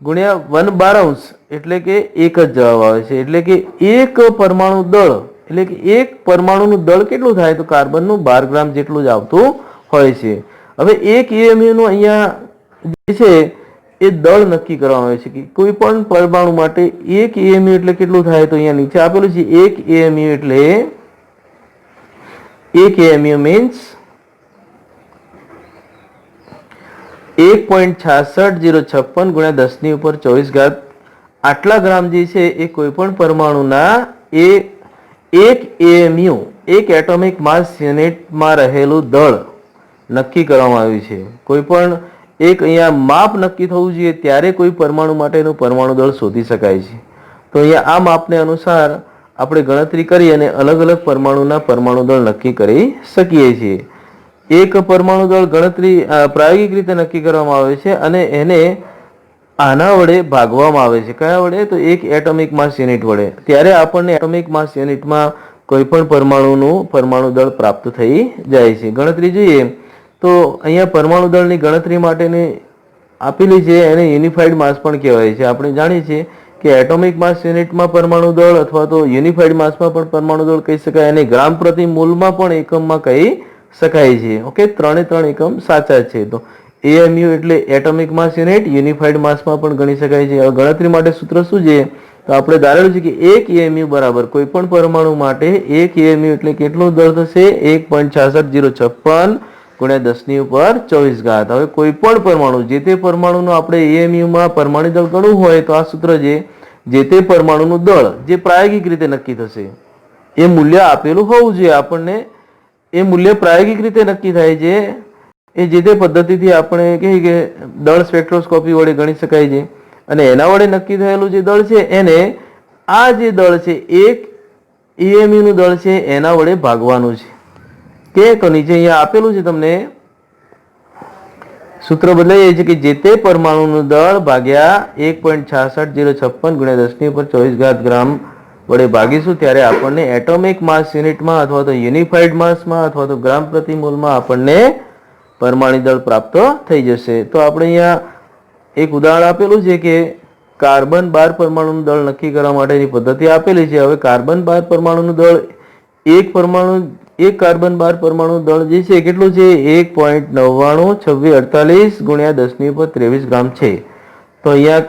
ગુણ્યા 1/12 એટલે કે એક જ જવાબ આવે છે. એટલે કે એક પરમાણુ દળ એટલે કે એક પરમાણુનું દળ કેટલું થાય તો કાર્બનનું 12 ગ્રામ જેટલું જ આવતું હોય છે. હવે એક એએમયુનું અહીંયા જે છે એ દળ નક્કી કરવામાં આવે છે કે કોઈ પણ પરમાણુ માટે એક એએમયુ એટલે કેટલું થાય તો અહીંયા નીચે આપેલું છે. એક એએમયુ એટલે એક એએમયુ મીન્સ 1.66056 ગુણ્યા 10⁻²4 આટલા ગ્રામ જે છે એ કોઈ પણ પરમાણુના એક એએમયુ એક એટોમિક માસ યુનિટમાં રહેલું દળ નક્કી કરવામાં આવ્યું છે. કોઈ પણ એક અહીંયા માપ નક્કી થવું જોઈએ ત્યારે કોઈ પરમાણુ માટેનું પરમાણુ દળ શોધી શકાય છે. તો અહીંયા આ માપને અનુસાર આપણે ગણતરી કરી અને અલગ અલગ પરમાણુના પરમાણુ દળ નક્કી કરી શકીએ છીએ. એક પરમાણુ દળ ગણતરી પ્રાયોગિક રીતે નક્કી કરવામાં આવે છે અને એને આના વડે ભાગવામાં આવે છે. કયા વડે તો એક એટોમિક માસ યુનિટ વડે. ત્યારે આપણને એટોમિક માસ યુનિટમાં કોઈ પણ પરમાણુનું પરમાણુ દળ પ્રાપ્ત થઈ જાય છે. ગણતરી જોઈએ તો અહીંયા પરમાણુ દળની ગણતરી માટેની આપેલી છે એને યુનિફાઈડ માસ પણ કહેવાય છે. આપણે જાણીએ છીએ કે એટોમિક માસ યુનિટમાં પરમાણુ દળ અથવા તો યુનિફાઈડ માસમાં પણ પરમાણુ દળ કહી શકાય અને ગ્રામ પ્રતિ મોલમાં પણ એકમમાં કહી શકાય છે. ઓકે, 3 એકમ સાચા છે. તો એએમયુ એટલે એટોમિક માસ યુનિટ, યુનિફાઈડ માસમાં પણ ગણી શકાય છે. હવે ગણતરી માટે સૂત્ર શું છે તો આપણે ધારેલું છે કે એક એએમયુ બરાબર કોઈ પણ પરમાણુ માટે એક એએમયુ એટલે કેટલું દળ થશે 1.66056 ગુણ્યા 10⁻²4. હવે કોઈ પણ પરમાણુ જે તે પરમાણુનો આપણે એએમયુમાં પરમાણુ દળ ગણવું હોય તો આ સૂત્ર છે જે તે પરમાણુનું દળ જે પ્રાયોગિક રીતે નક્કી થશે એ મૂલ્ય આપેલું હોવું જોઈએ. આપણને એ મૂલ્ય પ્રાયોગિક રીતે નક્કી થાય છે એ જે તે પદ્ધતિથી આપણે કહીએ કે દળ સ્પેક્ટ્રોસ્કોપી વડે ગણી શકાય છે અને એના વડે નક્કી થયેલું જે દળ છે એને આ જે દળ છે એક એએમયુનું દળ છે એના વડે ભાગવાનું છે. તો નીચે અહીંયા આપેલું છે તમને સૂત્ર બદલાઈ છે કે જે તે પરમાણુનું દળ ભાગ્યા 1.66056 ગુણ્યા 10⁻²4 ગ્રામ વડે ભાગીશું ત્યારે આપણને એટોમિક માસ યુનિટમાં અથવા તો યુનિફાઈડ માસમાં અથવા તો ગ્રામ પ્રતિ મોલમાં આપણને પરમાણુ દળ પ્રાપ્ત થઈ જશે. તો આપણે અહીંયા એક ઉદાહરણ આપેલું છે કે કાર્બન 12 પરમાણુનું દળ નક્કી કરવા માટેની પદ્ધતિ આપેલી છે. હવે કાર્બન 12 પરમાણુનું દળ એક કાર્બન 12 પરમાણુ દળ જે છે કેટલું છે 1.992648 ગુણ્યા 10⁻23 ગ્રામ છે. તો અહીંયા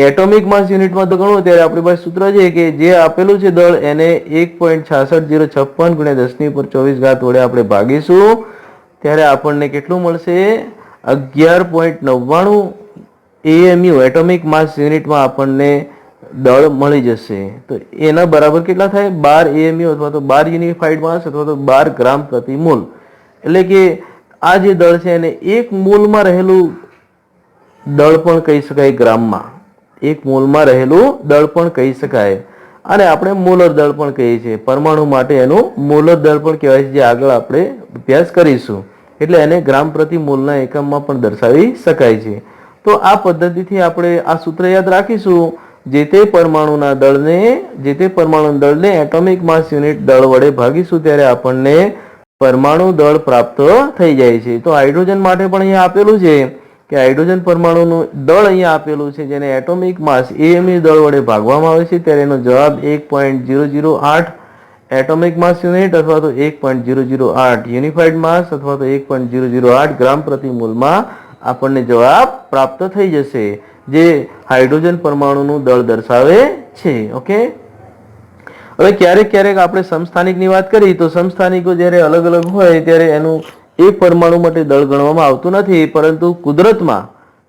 એટોમિક માસ યુનિટમાં તો ગણવું ત્યારે આપણી પાસે સૂત્ર છે કે જે આપેલું છે દળ એને 1.66056 ગુણ્યા 10⁻24 વડે આપણે ભાગીશું ત્યારે આપણને કેટલું મળશે? 11.99 AMU એટોમિક માસ યુનિટમાં આપણને દળ મળી જશે. તો એના બરાબર કેટલા થાય? 12 AMU અથવા તો 12 યુનિફાઈડ માસ અથવા તો 12 ગ્રામ પ્રતિ મોલ. એટલે કે આ જે દળ છે એને એક મોલમાં રહેલું દળ પણ કહી શકાય, ગ્રામમાં એક મોલમાં રહેલું દળ પણ કહી શકાય, અને આપણે મોલર દળ પણ કહીએ છીએ. પરમાણુ માટે એનું મોલર દળ પણ કહેવાય છે, જે આગળ આપણે અભ્યાસ કરીશું. એટલે એને ગ્રામ પ્રતિ મોલના એકમમાં પણ દર્શાવી શકાય છે. તો આ પદ્ધતિથી આપણે આ સૂત્ર યાદ રાખીશું. જે તે પરમાણુના દળને એટોમિક માસ યુનિટ દળ વડે ભાગીશું ત્યારે આપણને પરમાણુ દળ પ્રાપ્ત થઈ જાય છે. તો હાઇડ્રોજન માટે પણ અહીંયા આપેલું છે કે હાઇડ્રોજન પરમાણુનું દળ અહીંયા આપેલું છે, જેને એટોમિક માસ AMU દળ વડે ભાગવામાં આવે છે ત્યારે એનો જવાબ 1.008 એટોમિક માસ યુનિટ અથવા તો 1.008 યુનિફાઈડ માસ અથવા તો 1.008 ગ્રામ પ્રતિ મોલમાં આપણને જવાબ પ્રાપ્ત થઈ જશે, જે હાઇડ્રોજન પરમાણુનું દળ દર્શાવે છે. ઓકે, હવે ક્યારેક આપણે સમસ્થાનિકની વાત કરી તો સમસ્થાનિકો જ્યારે અલગ અલગ હોય ત્યારે એનું એક પરમાણુ માટે દળ ગણવામાં આવતું નથી, પરંતુ કુદરતમાં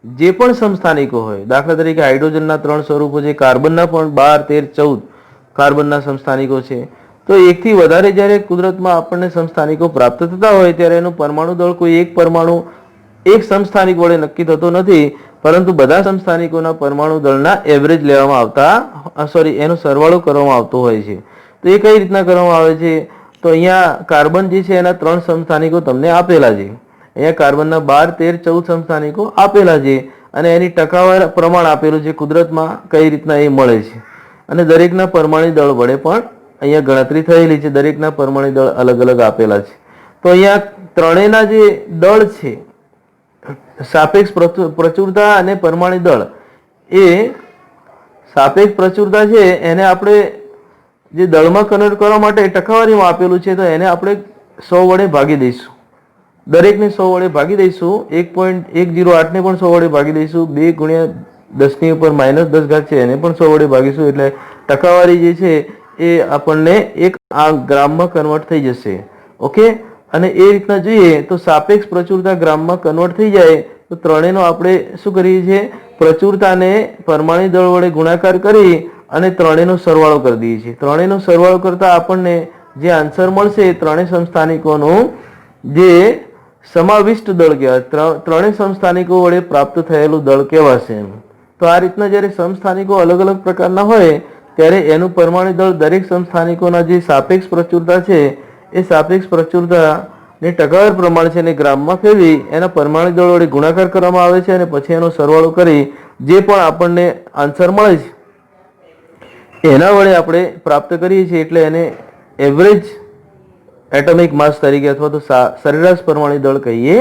જે પણ સમસ્થાનિકો હોય, દાખલા તરીકે હાઇડ્રોજનના 3 સ્વરૂપો છે, કાર્બનના પણ 12, 13, 14 કાર્બનના સમસ્થાનિકો છે. તો એકથી વધારે જ્યારે કુદરતમાં આપણને સમસ્થાનિકો પ્રાપ્ત થતા હોય ત્યારે એનું પરમાણુ દળ કોઈ એક પરમાણુ એક સમસ્થાનિક વડે નક્કી થતો નથી, પરંતુ બધા સમસ્થાનિકોના પરમાણુ દળના એવરેજ લેવામાં આવતા એનો સરવાળો કરવામાં આવતો હોય છે. તો એ કઈ રીતના કરવામાં આવે છે? તો અહીંયા કાર્બન જે છે એના 3 સમસ્થાનિકો તમને આપેલા છે. અહીંયા કાર્બનના 12, 13, 14 સમસ્થાનિકો આપેલા છે અને એની ટકાવાર પ્રમાણ આપેલું છે કુદરતમાં કઈ રીતના એ મળે છે, અને દરેકના પરમાણુ દળ વડે પણ અહીંયા ગણતરી થયેલી છે. દરેકના પરમાણુ દળ અલગ અલગ આપેલા છે. તો અહીંયા ત્રણેયના જે દળ છે, સાપેક્ષ પ્રચુરતા અને પરમાણુ દળ, એ સાપેક્ષ પ્રચુરતા છે એને આપણે જે દળમાં કન્વર્ટ કરવા માટે ટકાવારીમાં આપેલું છે, તો એને આપણે 100 વડે ભાગી દઈશું. દરેકને 100 વડે ભાગી દઈશું. 1.108 ને પણ 100 વડે ભાગી દઈશું. 2 ગુણ્યા 10 ની ઉપર -10 છે એને પણ 100 વડે ભાગીશું. એટલે ટકાવારી જે છે એ આપણને એક આ ગ્રામમાં કન્વર્ટ થઈ જશે. ઓકે, અને એ રીતના જોઈએ તો સાપેક્ષ પ્રચુરતા ગ્રામમાં કન્વર્ટ થઈ જાય તો ત્રણેયનો આપણે શું કરીએ છીએ? પ્રચુરતાને પરમાણુ દળ વડે ગુણાકાર કરી અને ત્રણેયનો સરવાળો કરી દઈએ છીએ. ત્રણેયનો સરવાળો કરતા આપણને જે આન્સર મળશે એ ત્રણેય સમસ્થાનિકોનું જે સમાવિષ્ટ દળ કહેવાય, ત્રણેય સમસ્થાનિકો વડે પ્રાપ્ત થયેલું દળ કહેવાશે. તો આ રીતના જ્યારે સમસ્થાનિકો અલગ અલગ પ્રકારના હોય ત્યારે એનું પરમાણુ દળ દરેક સમસ્થાનિકોના જે સાપેક્ષ પ્રચુરતા છે એ સાપેક્ષ પ્રચુરતાને ટકાવાર પ્રમાણ છે એને ગ્રામમાં ફેરવી એના પરમાણુ દળ વડે ગુણાકાર કરવામાં આવે છે અને પછી એનો સરવાળો કરી જે પણ આપણને આન્સર મળે છે એના વડે આપણે પ્રાપ્ત કરીએ છીએ. એટલે એને એવરેજ એટોમિક માસ તરીકે અથવા તો સરેરાશ પરમાણુ દળ કહીએ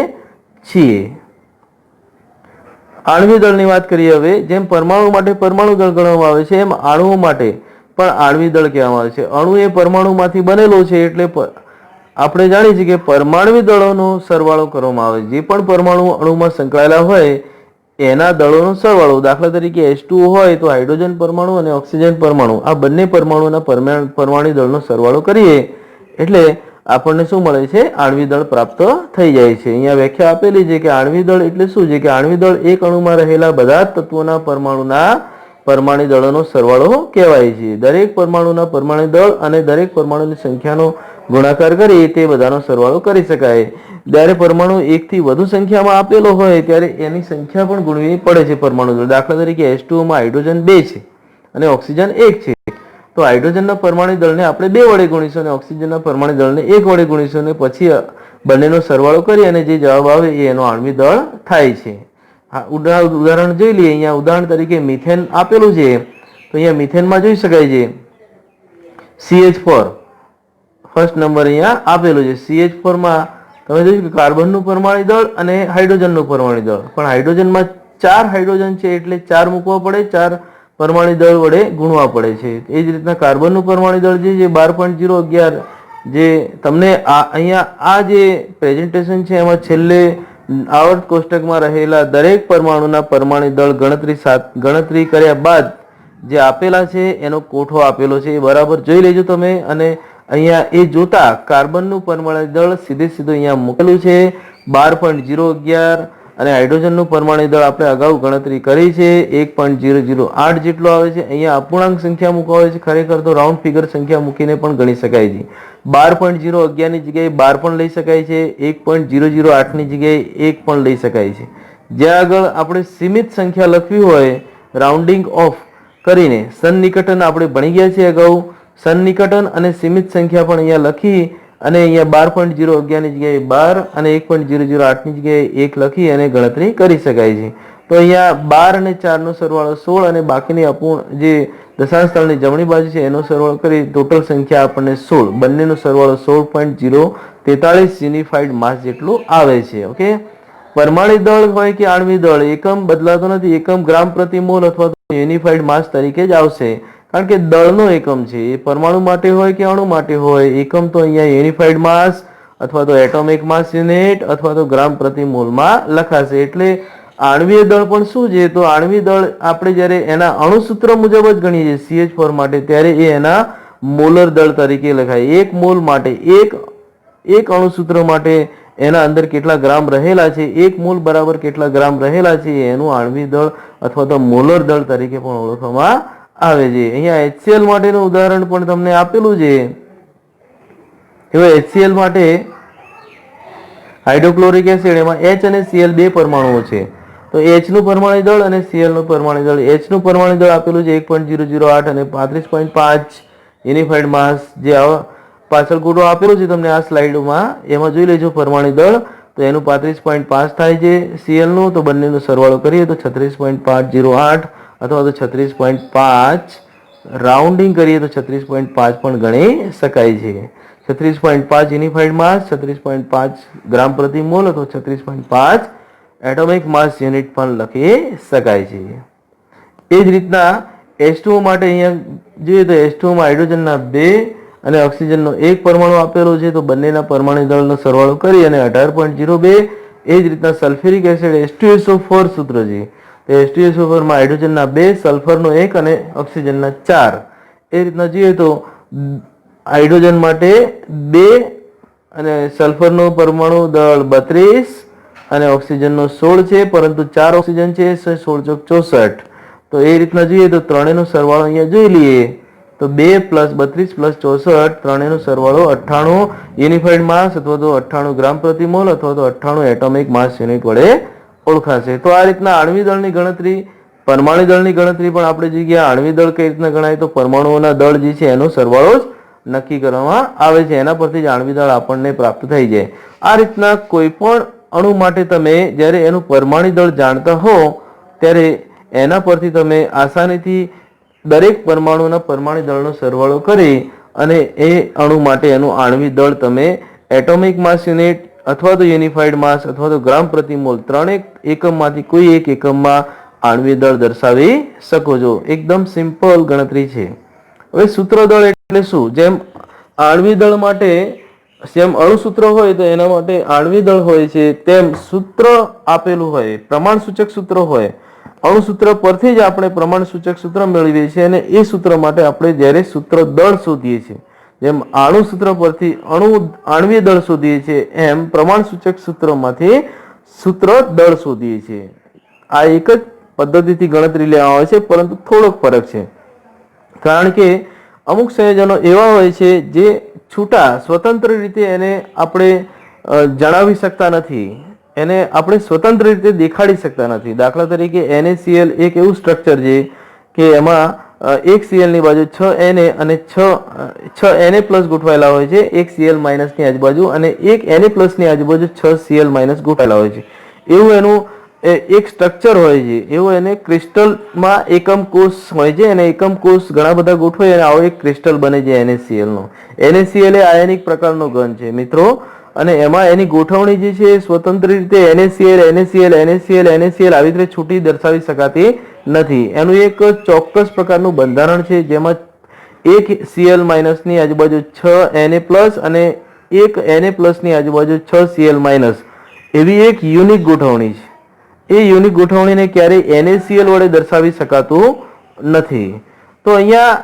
છીએ. આણ્વિક દળની વાત કરીએ હવે. જેમ પરમાણુ માટે પરમાણુ દળ ગણવામાં આવે છે એમ અણુઓ માટે પણ આણ્વિક દળ કહેવામાં આવે છે. અણુ એ પરમાણુમાંથી બનેલો છે એટલે આપણે જાણીએ છીએ કે પરમાણુ દળોનો સરવાળો કરવામાં આવે. જે પણ પરમાણુ અણુમાં સંકળાયેલા હોય એના દળોનો સરવાળો. દાખલા તરીકે H2O હોય તો હાઇડ્રોજન પરમાણુ અને ઓક્સિજન પરમાણુ, આ બંને પરમાણુના પરમાણુ દળનો સરવાળો કરીએ એટલે આપણને શું મળે છે? આણ્વિક દળ પ્રાપ્ત થઈ જાય છે. અહીંયા વ્યાખ્યા આપેલી છે કે આણ્વિક દળ એટલે શું છે? કે આણ્વિક દળ એક અણુમાં રહેલા બધા જ તત્વોના પરમાણુના પરમાણુ દળોનો સરવાળો કહેવાય છે. દરેક પરમાણુના પરમાણુ દળ અને દરેક પરમાણુની સંખ્યાનો ગુણાકાર કરી તે બધાનો સરવાળો કરી શકાય. જ્યારે પરમાણુ એકથી વધુ સંખ્યામાં આપેલો હોય ત્યારે એની સંખ્યા પણ ગુણવી પડે છે પરમાણુ દળ. દાખલા તરીકે H2O માં હાઇડ્રોજન 2 છે અને ઓક્સિજન 1 છે, તો હાઇડ્રોજનના પરમાણુ દળને આપણે 2 વડે ગુણીશું અને ઓક્સિજનના પરમાણુ દળને 1 વડે ગુણીશું અને પછી બંનેનો સરવાળો કરી અને જે જવાબ આવે એ એનો આણ્વિક દળ થાય છે. ઉદાહરણ જોઈ લઈએ. અહીંયા ઉદાહરણ તરીકે મિથેન આપેલું છે, તો અહીંયા મિથેનમાં જોઈ શકાય છે CH4 ફર્સ્ટ નંબર અહીંયા આપેલું છે. CH4 માં તમે જોયું કે કાર્બનનું પરમાણુ દળ અને હાઇડ્રોજનનું પરમાણુ દળ, પણ હાઇડ્રોજનમાં 4 હાઇડ્રોજન છે એટલે 4 મૂકવા પડે, 4 પરમાણુ દળ વડે ગુણવા પડે છે. એ જ રીતના કાર્બનનું પરમાણુ દળ જે છે 12.011, જે તમને અહીંયા આ જે પ્રેઝન્ટેશન છે એમાં છેલ્લે આવર્ત કોષ્ટકમાં રહેલા દરેક પરમાણુના પરમાણુ દળ ગણતરી કર્યા બાદ જે આપેલા છે એનો કોઠો આપેલો છે, એ બરાબર જોઈ લેજો તમે. અને અહીંયા એ જોતા કાર્બનનું પરમાણુ દળ સીધે સીધું અહીંયા મૂકેલું છે 12.011 અને હાઇડ્રોજનનું પરમાણુ દળ આપણે અગાઉ ગણતરી કરી છે 1.008 જેટલો આવે છે. અહીંયા અપૂર્ણાંક સંખ્યા મૂકવા આવે છે, ખરેખર તો રાઉન્ડ ફિગર સંખ્યા મૂકીને પણ ગણી શકાય છે. 12.011 ની જગ્યાએ 12 પણ લઈ શકાય છે, 1.008 ની જગ્યાએ 1 પણ લઈ શકાય છે. જ્યાં આગળ આપણે સીમિત સંખ્યા લખવી હોય રાઉન્ડિંગ ઓફ કરીને સન્નિકટન આપણે ભણી ગયા છે અગાઉ, સન્નિકટન અને સીમિત સંખ્યા પણ અહીંયા લખી અને અહીંયા 12.011 ની જગ્યાએ 12 અને 1.008 ની જગ્યાએ 1 લખી અને ગણતરી કરી શકાય છે. તો અહીંયા 12 અને 4 નો સરવાળો 16 અને બાકીની અપૂર્ણ જે દશાંશ સ્થળની જમણી બાજુ છે એનો સરવાળો કરી ટોટલ સંખ્યા આપણને 16, બંનેનો સરવાળો 16.043 યુનિફાઈડ માસ જેટલું આવે છે. ઓકે, પરમાણુ દળ હોય કે આણ્વિક દળ એકમ બદલાતો નથી, એકમ ગ્રામ પ્રતિ મોલ અથવા તો યુનિફાઈડ માસ તરીકે જ આવશે, કારણ કે દળનો એકમ છે એ પરમાણુ માટે હોય કે અણુ માટે હોય, એકમ તો અહીંયા યુનિફાઈડ માસ અથવા તો એટોમિક માસ યુનિટ અથવા તો ગ્રામ પ્રતિ મોલમાં લખાશે. એટલે આણ્વીય દળ પણ શું છે, તો આણ્વીય દળ આપણે જ્યારે એના અણુસૂત્ર મુજબ જ ગણીએ છીએ CH4 માટે, ત્યારે એ એના મોલર દળ તરીકે લખાય. એક મોલ માટે એક અણુસૂત્ર માટે એના અંદર કેટલા ગ્રામ રહેલા છે, એક મોલ બરાબર કેટલા ગ્રામ રહેલા છે એનું આણ્વીય દળ અથવા તો મોલર દળ તરીકે પણ ઓળખવામાં આવે છે. અહીંયા HCl માટેનું ઉદાહરણ પણ તમને આપેલું છે. હવે HCl માટે હાઇડ્રોક્લોરિક એસિડ એમાં H અને Cl બે પરમાણુઓ છે, તો H નું પરમાણુ દળ અને Cl નું પરમાણુ દળ. H નું પરમાણુ દળ આપેલું છે 1.008 અને 35.5 યુનિફાઈડ માસ, જે પાછળ ગોળો આપેલો છે તમને આ સ્લાઇડમાં, એમાં જોઈ લેજો પરમાણુ દળ. તો એનું 35.5 થાય છે Cl નું, તો બંનેનો સરવાળો કરીએ તો 36.508 અથવા તો 36.5, રાઉન્ડિંગ કરીએ તો 36.5 પણ ગણી શકાય છે. 36.5 યુનિફાઈડ માસ, 36.5 ગ્રામ પ્રતિ મોલ અથવા 36.5 એટોમિક માસ યુનિટ પણ લખી શકાય છે. એ જ રીતના H2O માટે અહીંયા જોઈએ તો H2O માં હાઇડ્રોજનના 2 અને ઓક્સિજનનો 1 પરમાણુ આપેલો છે, તો બંનેના પરમાણુ દળનો સરવાળો કરી અને 18.02. એ જ રીતના સલ્ફ્યુરિક એસિડ H2SO4 સૂત્ર છે, તો H2SO4 માં હાઇડ્રોજનના 2, સલ્ફરનો 1 અને ઓક્સિજનના 4. એ રીતના જોઈએ તો હાઇડ્રોજન માટે 2 અને સલ્ફરનો પરમાણુ દળ 32 અને ઓક્સિજનનો 16 છે, પરંતુ 4 ઓક્સિજન છે 16 × 64. તો એ રીતના જોઈએ તો ત્રણેયનો સરવાળો અહીંયા જોઈ લઈએ તો 2 + 32 + 64, ત્રણેયનો સરવાળો 98 યુનિફાઈડ માસ અથવા તો 98 ગ્રામ પ્રતિ મોલ અથવા તો 98 એટોમિક માસ યુનિટ વડે ઓળખાશે. તો આ રીતના આણ્વિક દળની ગણતરી, પરમાણુ દળની ગણતરી પણ આપણે જોઈએ. આણ્વિક દળ કઈ રીતના ગણાય, તો પરમાણુઓના દળ જે છે એનો સરવાળો જ નક્કી કરવામાં આવે છે, એના પરથી જ આણ્વિક દળ આપણને પ્રાપ્ત થઈ જાય. આ રીતના કોઈ પણ અણુ માટે તમે જ્યારે એનું પરમાણુ દળ જાણતા હો ત્યારે એના પરથી તમે આસાનીથી દરેક પરમાણુના પરમાણુ દળનો સરવાળો કરી અને એ અણુ માટે એનું આણ્વિક દળ તમે એટોમિક માસ યુનિટ અથવા તો યુનિફાઈડ માસ અથવા તો ગ્રામ પ્રતિ મોલ ત્રણેક એકમમાંથી કોઈ એક એકમમાં આણ્વિક દળ દર્શાવી શકો છો. એકદમ સિમ્પલ ગણતરી છે. હવે સૂત્ર દળ એટલે શું? જેમ આણ્વિક દળ માટે જેમ અણુસૂત્ર હોય તો એના માટે આણ્વિક દળ હોય છે, તેમ સૂત્ર આપેલું હોય, પ્રમાણસૂચક સૂત્ર હોય, અણુસૂત્ર પરથી જ આપણે પ્રમાણસૂચક સૂત્ર મેળવીએ છીએ અને એ સૂત્ર માટે આપણે જ્યારે સૂત્ર દળ શોધીએ છીએ, જેમ અણુસૂત્ર પરથી આણ્વિક દળ શોધીએ છીએ એમ પ્રમાણસૂચક સૂત્રમાંથી સૂત્ર દળ શોધીએ છીએ. આ એક જ પદ્ધતિથી ગણતરી લેવામાં આવે છે, પરંતુ થોડોક ફરક છે, કારણ કે અમુક સંયોજનો એવા હોય છે જે છૂટા સ્વતંત્ર રીતે એને આપણે જણાવી શકતા નથી, એને આપણે સ્વતંત્ર રીતે દેખાડી શકતા નથી. દાખલા તરીકે NaCl એક એવું સ્ટ્રક્ચર છે કે એમાં એક Cl ની બાજુ 6 Na અને 6 Na+ ગોઠવાયેલા હોય છે, એક Cl- ની આજુબાજુ અને એક Na+ ની આજુબાજુ 6 Cl- ગોઠવાયેલા હોય છે. એવું એનું એક સ્ટ્રક્ચર હોય છે. એવું એને ક્રિસ્ટલમાં એકમ કોષ હોય છે અને એકમ કોષ ઘણા બધા ગોઠવાય અને આવો એક ક્રિસ્ટલ બને છે NaCl નો. NaCl એ આયનિક પ્રકારનો ઘન છે મિત્રો, અને એમાં એની ગોઠવણી જે છે સ્વતંત્ર રીતે NaCl આવી રીતે છૂટી દર્શાવી શકાતી નથી. એનું એક ચોક્કસ પ્રકારનું બંધારણ છે, જેમાં એક Cl- ની આજુબાજુ 6 Na+ અને એક Na+ ની આજુબાજુ 6 Cl- એવી એક યુનિક ગોઠવણી છે. એ યુનિક ગોઠવણીને ક્યારેય NaCl વડે દર્શાવી શકાતું નથી. તો અહીંયા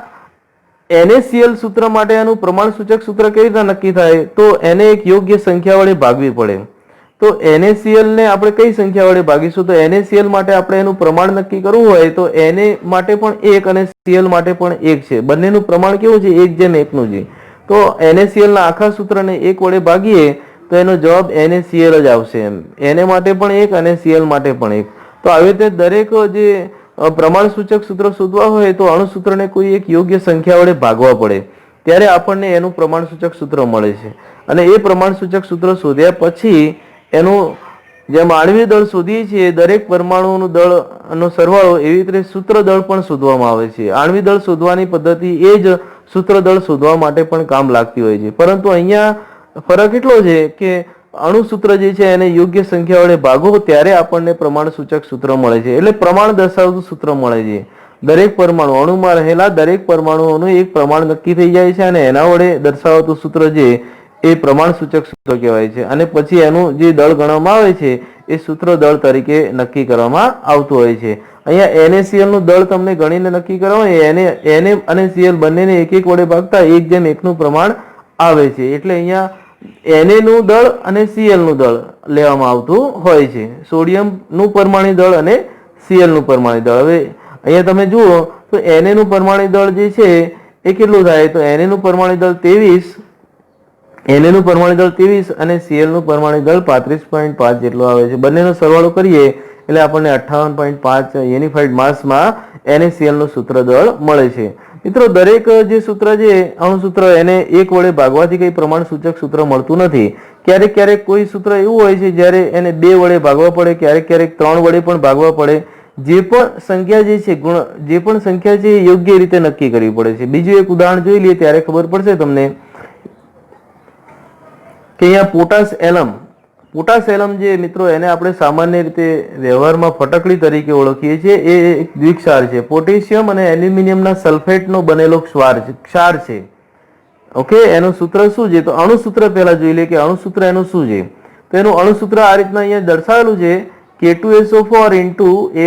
NaCl સૂત્ર માટે આનું પ્રમાણ સૂચક સૂત્ર કેવી રીતે નક્કી થાય? તો એને એક યોગ્ય સંખ્યા વડે ભાગવી પડે. તો NaCl ને આપણે કઈ સંખ્યા વડે ભાગીશું? તો NaCl માટે આપણે એનું પ્રમાણ નક્કી કરવું હોય તો Na માટે પણ 1 અને Cl માટે પણ 1 છે. બંનેનું પ્રમાણ કેવું છે? 1:1 છે. તો NaCl ના આખા સૂત્રને 1 વડે ભાગીએ તો એનો જવાબ NaCl જ આવશે. એમ Na માટે પણ 1 અને Cl માટે પણ 1. તો આવી રીતે દરેક જે પ્રમાણ સૂચક સૂત્ર શોધવા હોય તો અણુસૂત્રને કોઈ એક યોગ્ય સંખ્યા વડે ભાગવા પડે, ત્યારે આપણને એનું પ્રમાણ સૂચક સૂત્ર મળે છે. અને એ પ્રમાણ સૂચક સૂત્ર શોધ્યા પછી એનું જેમ આણ્વિક દળ શોધીએ છીએ, દરેક પરમાણુનું દળનો સરવાળો, એવી રીતે સૂત્ર દળ પણ શોધવામાં આવે છે. આણ્વિક દળ શોધવાની પદ્ધતિ એ જ સૂત્ર દળ શોધવા માટે પણ કામ લાગતી હોય છે. પરંતુ અહીંયા ફરક એટલો છે કે અણુસૂત્ર જે છે એને યોગ્ય સંખ્યા વડે ભાગો ત્યારે આપણને પ્રમાણ સૂચક સૂત્ર મળે છે. એટલે પ્રમાણ દર્શાવતું સૂત્ર મળે છે. દરેક પરમાણુ, અણુમાં રહેલા દરેક પરમાણુઓનું એક પ્રમાણ નક્કી થઈ જાય છે અને એના વડે દર્શાવતું સૂત્ર જે એ પ્રમાણ સૂચક સૂત્ર કહેવાય છે. અને પછી એનું જે દળ ગણવામાં આવે છે એ સૂત્ર દળ તરીકે નક્કી કરવામાં આવતું હોય છે. અહીંયા NaCl નું દળ તમને ગણીને નક્કી કરવામાં Na અને Cl બંનેને 1 વડે ભાગતા 1:1 નું પ્રમાણ આવે છે. એટલે અહીંયા Na નું દળ અને Cl નું દળ લેવામાં આવતું હોય છે. સોડિયમ નું પરમાણુ દળ અને Cl નું પરમાણુ દળ. હવે અહીંયા તમે જુઓ તો Na નું પરમાણુ દળ જે છે એ કેટલું થાય? તો Na નું પરમાણુ દળ 23, Na નું પરમાણુ દળ 23 અને Cl નું પરમાણુ દળ 35.5 જેટલું આવે છે. બંનેનો સરવાળો કરીએ એટલે આપણને 58.5 યુનિફાઈડ માસમાં NaCl નું સૂત્ર દળ મળે છે. મિત્રો, દરેક જે સૂત્ર છે અણુસૂત્ર, એને 1 વડે ભાગવાથી કઈ પ્રમાણ સૂચક સૂત્ર મળતું નથી. ક્યારેક ક્યારેક કોઈ સૂત્ર એવું હોય છે જ્યારે એને 2 વડે ભાગવા પડે, ક્યારેક 3 વડે પણ ભાગવા પડે. જે પણ સંખ્યા જે છે જે પણ સંખ્યા છે એ યોગ્ય રીતે નક્કી કરવી પડે છે. બીજું એક ઉદાહરણ જોઈ લઈએ ત્યારે ખબર પડશે તમને કે અહીંયા પોટાશ એલમ જે મિત્રો, એને આપણે સામાન્ય રીતે વ્યવહારમાં ફટકડી તરીકે ઓળખીએ છીએ. એ એક દ્વિક્ષાર છે. પોટેશિયમ અને એલ્યુમિનિયમના સલ્ફેટનો બનેલો ક્ષાર છે. ઓકે, એનું સૂત્ર શું છે? તો અણુસૂત્ર પહેલા જોઈ લે કે અણુસૂત્ર એનું શું છે. તો એનું અણુસૂત્ર આ રીતના અહીંયા દર્શાવેલું છે K2SO4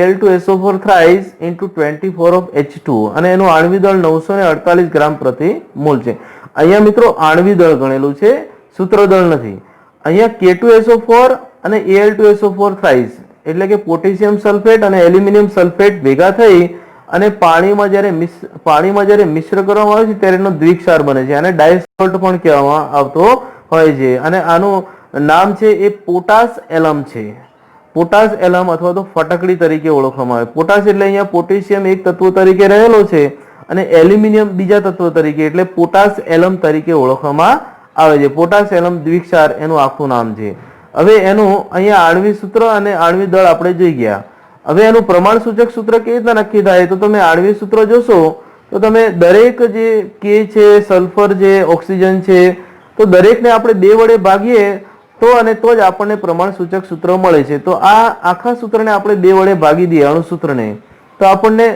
Al2SO4 thrice into 24 of H2 અને એનું આણ્વિક દળ 948 ગ્રામ પ્રતિ મોલ છે. અહીંયા મિત્રો આણ્વિક દળ ગણેલું છે, સૂત્ર દળ નથી. અહીંયા K2SO4 અને Al2SO4 thrice એટલે કે પોટેશિયમ સલ્ફેટ અને એલ્યુમિનિયમ સલ્ફેટ ભેગા થઈ અને પાણીમાં જ્યારે મિશ્ર કરવામાં આવે છે ત્યારે એનો દ્વિક્ષાર બને છે. આને ડાયસોલ્ટ પણ કહેવામાં આવતો હોય છે. અને આનું નામ છે એ પોટાશ એલમ છે. પોટાશ એલમ અથવા તો ફટકડી તરીકે ઓળખવામાં આવે. પોટાશ એટલે અહીંયા પોટેશિયમ એક તત્વ તરીકે રહેલો છે અને એલ્યુમિનિયમ બીજા તત્વ તરીકે, એટલે પોટાશ એલમ તરીકે ઓળખવામાં આવે છે. પોટાશ એલમ દ્વિક્ષાર એનું આખું નામ છે. હવે એનું અહીંયા આણ્વિક સૂત્ર અને આણ્વિક દળ આપણે જોઈ ગયા. હવે એનું પ્રમાણ સૂચક સૂત્ર કેવી રીતના નક્કી થાય? તો તમે આણ્વિક સૂત્ર જોશો તો તમે દરેક જે K છે, સલ્ફર છે, ઓક્સિજન છે, તો દરેકને આપણે 2 વડે ભાગીએ તો જ આપણને પ્રમાણ સૂચક સૂત્ર મળે છે. તો આ આખા સૂત્રને આપણે 2 વડે ભાગી દઈએ અણુસૂત્રને, તો આપણને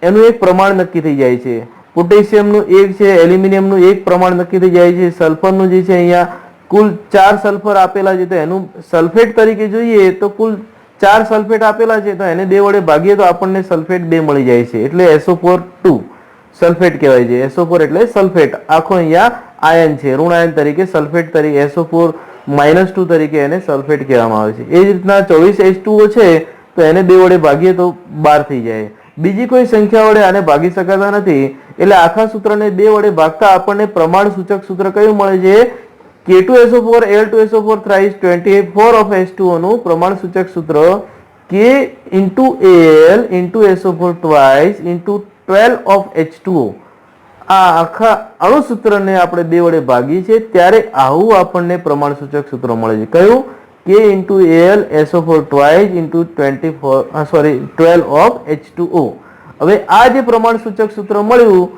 એનું એક પ્રમાણ નક્કી થઈ જાય છે. પોટેશિયમનું 1 છે, એલ્યુમિનિયમનું 1 પ્રમાણ નક્કી થઈ જાય છે. સલ્ફરનું જે છે અહીંયા કુલ 4 સલ્ફર આપેલા છે, તો એનું સલ્ફેટ તરીકે જોઈએ તો કુલ 4 સલ્ફેટ આપેલા છે, તો એને 2 વડે ભાગીએ તો આપણને સલ્ફેટ 2 મળી જાય છે. એટલે SO4 સલ્ફેટ કહેવાય છે. SO4 એટલે સલ્ફેટ, આખો અહીંયા આયન છે, ઋણ આયન તરીકે સલ્ફેટ તરીકે SO4 -2 તરીકે એને સલ્ફેટ કહેવામાં આવે છે. એ જ રીતના 24 H2O છે, તો એને 2 વડે ભાગીએ તો 12 થઈ જાય. બીજી કોઈ સંખ્યા વડે આને ભાગી શકાતા નથી. એટલે આખા સૂત્રને 2 વડે ભાગતા આપણને પ્રમાણ સૂચક સૂત્ર કયું મળે છે? K2SO4 Al2SO4 thrice 24 of H2O નું પ્રમાણ સૂચક સૂત્ર K into Al into SO4 twice into 12 of H2O. આ આખા અણુસૂત્રને આપણે 2 વડે ભાગીએ છીએ ત્યારે આવું આપણને પ્રમાણ સૂચક સૂત્ર મળે છે. કયું? K into Al SO4 twice into 12 of H2O. હવે આ જે પ્રમાણ સૂચક સૂત્ર મળ્યું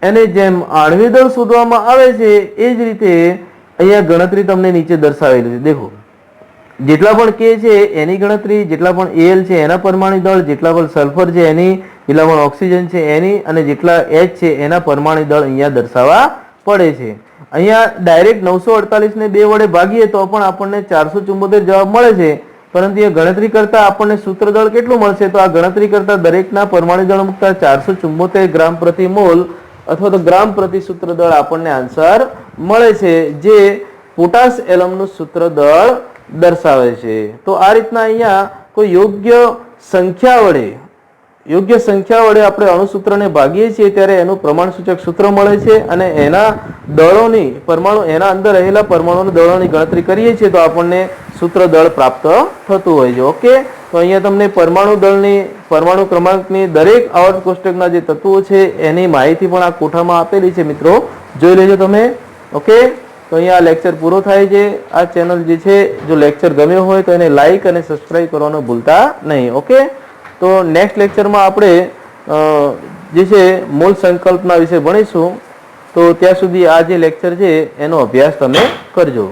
એને જેમ આણ્વિક દળ શોધવામાં આવે છે એ જ રીતે અહીંયા ગણતરી તમને નીચે દર્શાવેલી છે. દેખો, જેટલા પણ K છે એની ગણતરી, જેટલા પણ Al છે એના પરમાણુ દળ, જેટલા પણ સલ્ફર છે એની, જેટલા પણ ઓક્સિજન છે એની અને જેટલા H છે એના પરમાણુ દળ અહીંયા દર્શાવવા પડે છે. અહીંયા ડાયરેક્ટ 948 ને 2 વડે ભાગીએ તો પણ આપણને 474 જવાબ મળે છે. પરંતુ એ ગણતરી કરતા આપણને સૂત્ર દળ કેટલું મળશે? તો આ ગણતરી કરતા દરેકના પરમાણુ દળ મુકતા 474 ગ્રામ પ્રતિ મોલ અથવા તો ગ્રામ પ્રતિ સૂત્ર દળ આપણને આન્સર મળે છે, જે પોટાશ એલમનું સૂત્ર દળ દર્શાવે છે. તો આ રીતના અહીંયા કોઈ યોગ્ય સંખ્યા વડે આપણે અણુસૂત્રને ભાગીએ છીએ ત્યારે એનું પ્રમાણસૂચક સૂત્ર મળે છે અને એના એના અંદર રહેલા પરમાણુના દળોની ગણતરી કરીએ છીએ તો આપણને સૂત્ર દળ પ્રાપ્ત થતું હોય છે. ઓકે, તો અહીંયા તમને પરમાણુ ક્રમાંકની દરેક આવર્ત કોષ્ટકના જે તત્વો છે એની માહિતી પણ આ કોઠામાં આપેલી છે. મિત્રો જોઈ લેજો તમે. ઓકે, તો અહીંયા લેક્ચર પૂરો થાય છે. આ ચેનલ જે છે, જો લેક્ચર ગમ્યો હોય તો એને લાઈક અને સબસ્ક્રાઇબ કરવાનું ભૂલતા નહીં. ઓકે, તો નેક્સ્ટ લેક્ચરમાં આપણે જે છે મૂળ સંકલ્પના વિશે ભણીશું. તો ત્યાં સુધી આ જે લેક્ચર છે એનો અભ્યાસ તમે કરજો.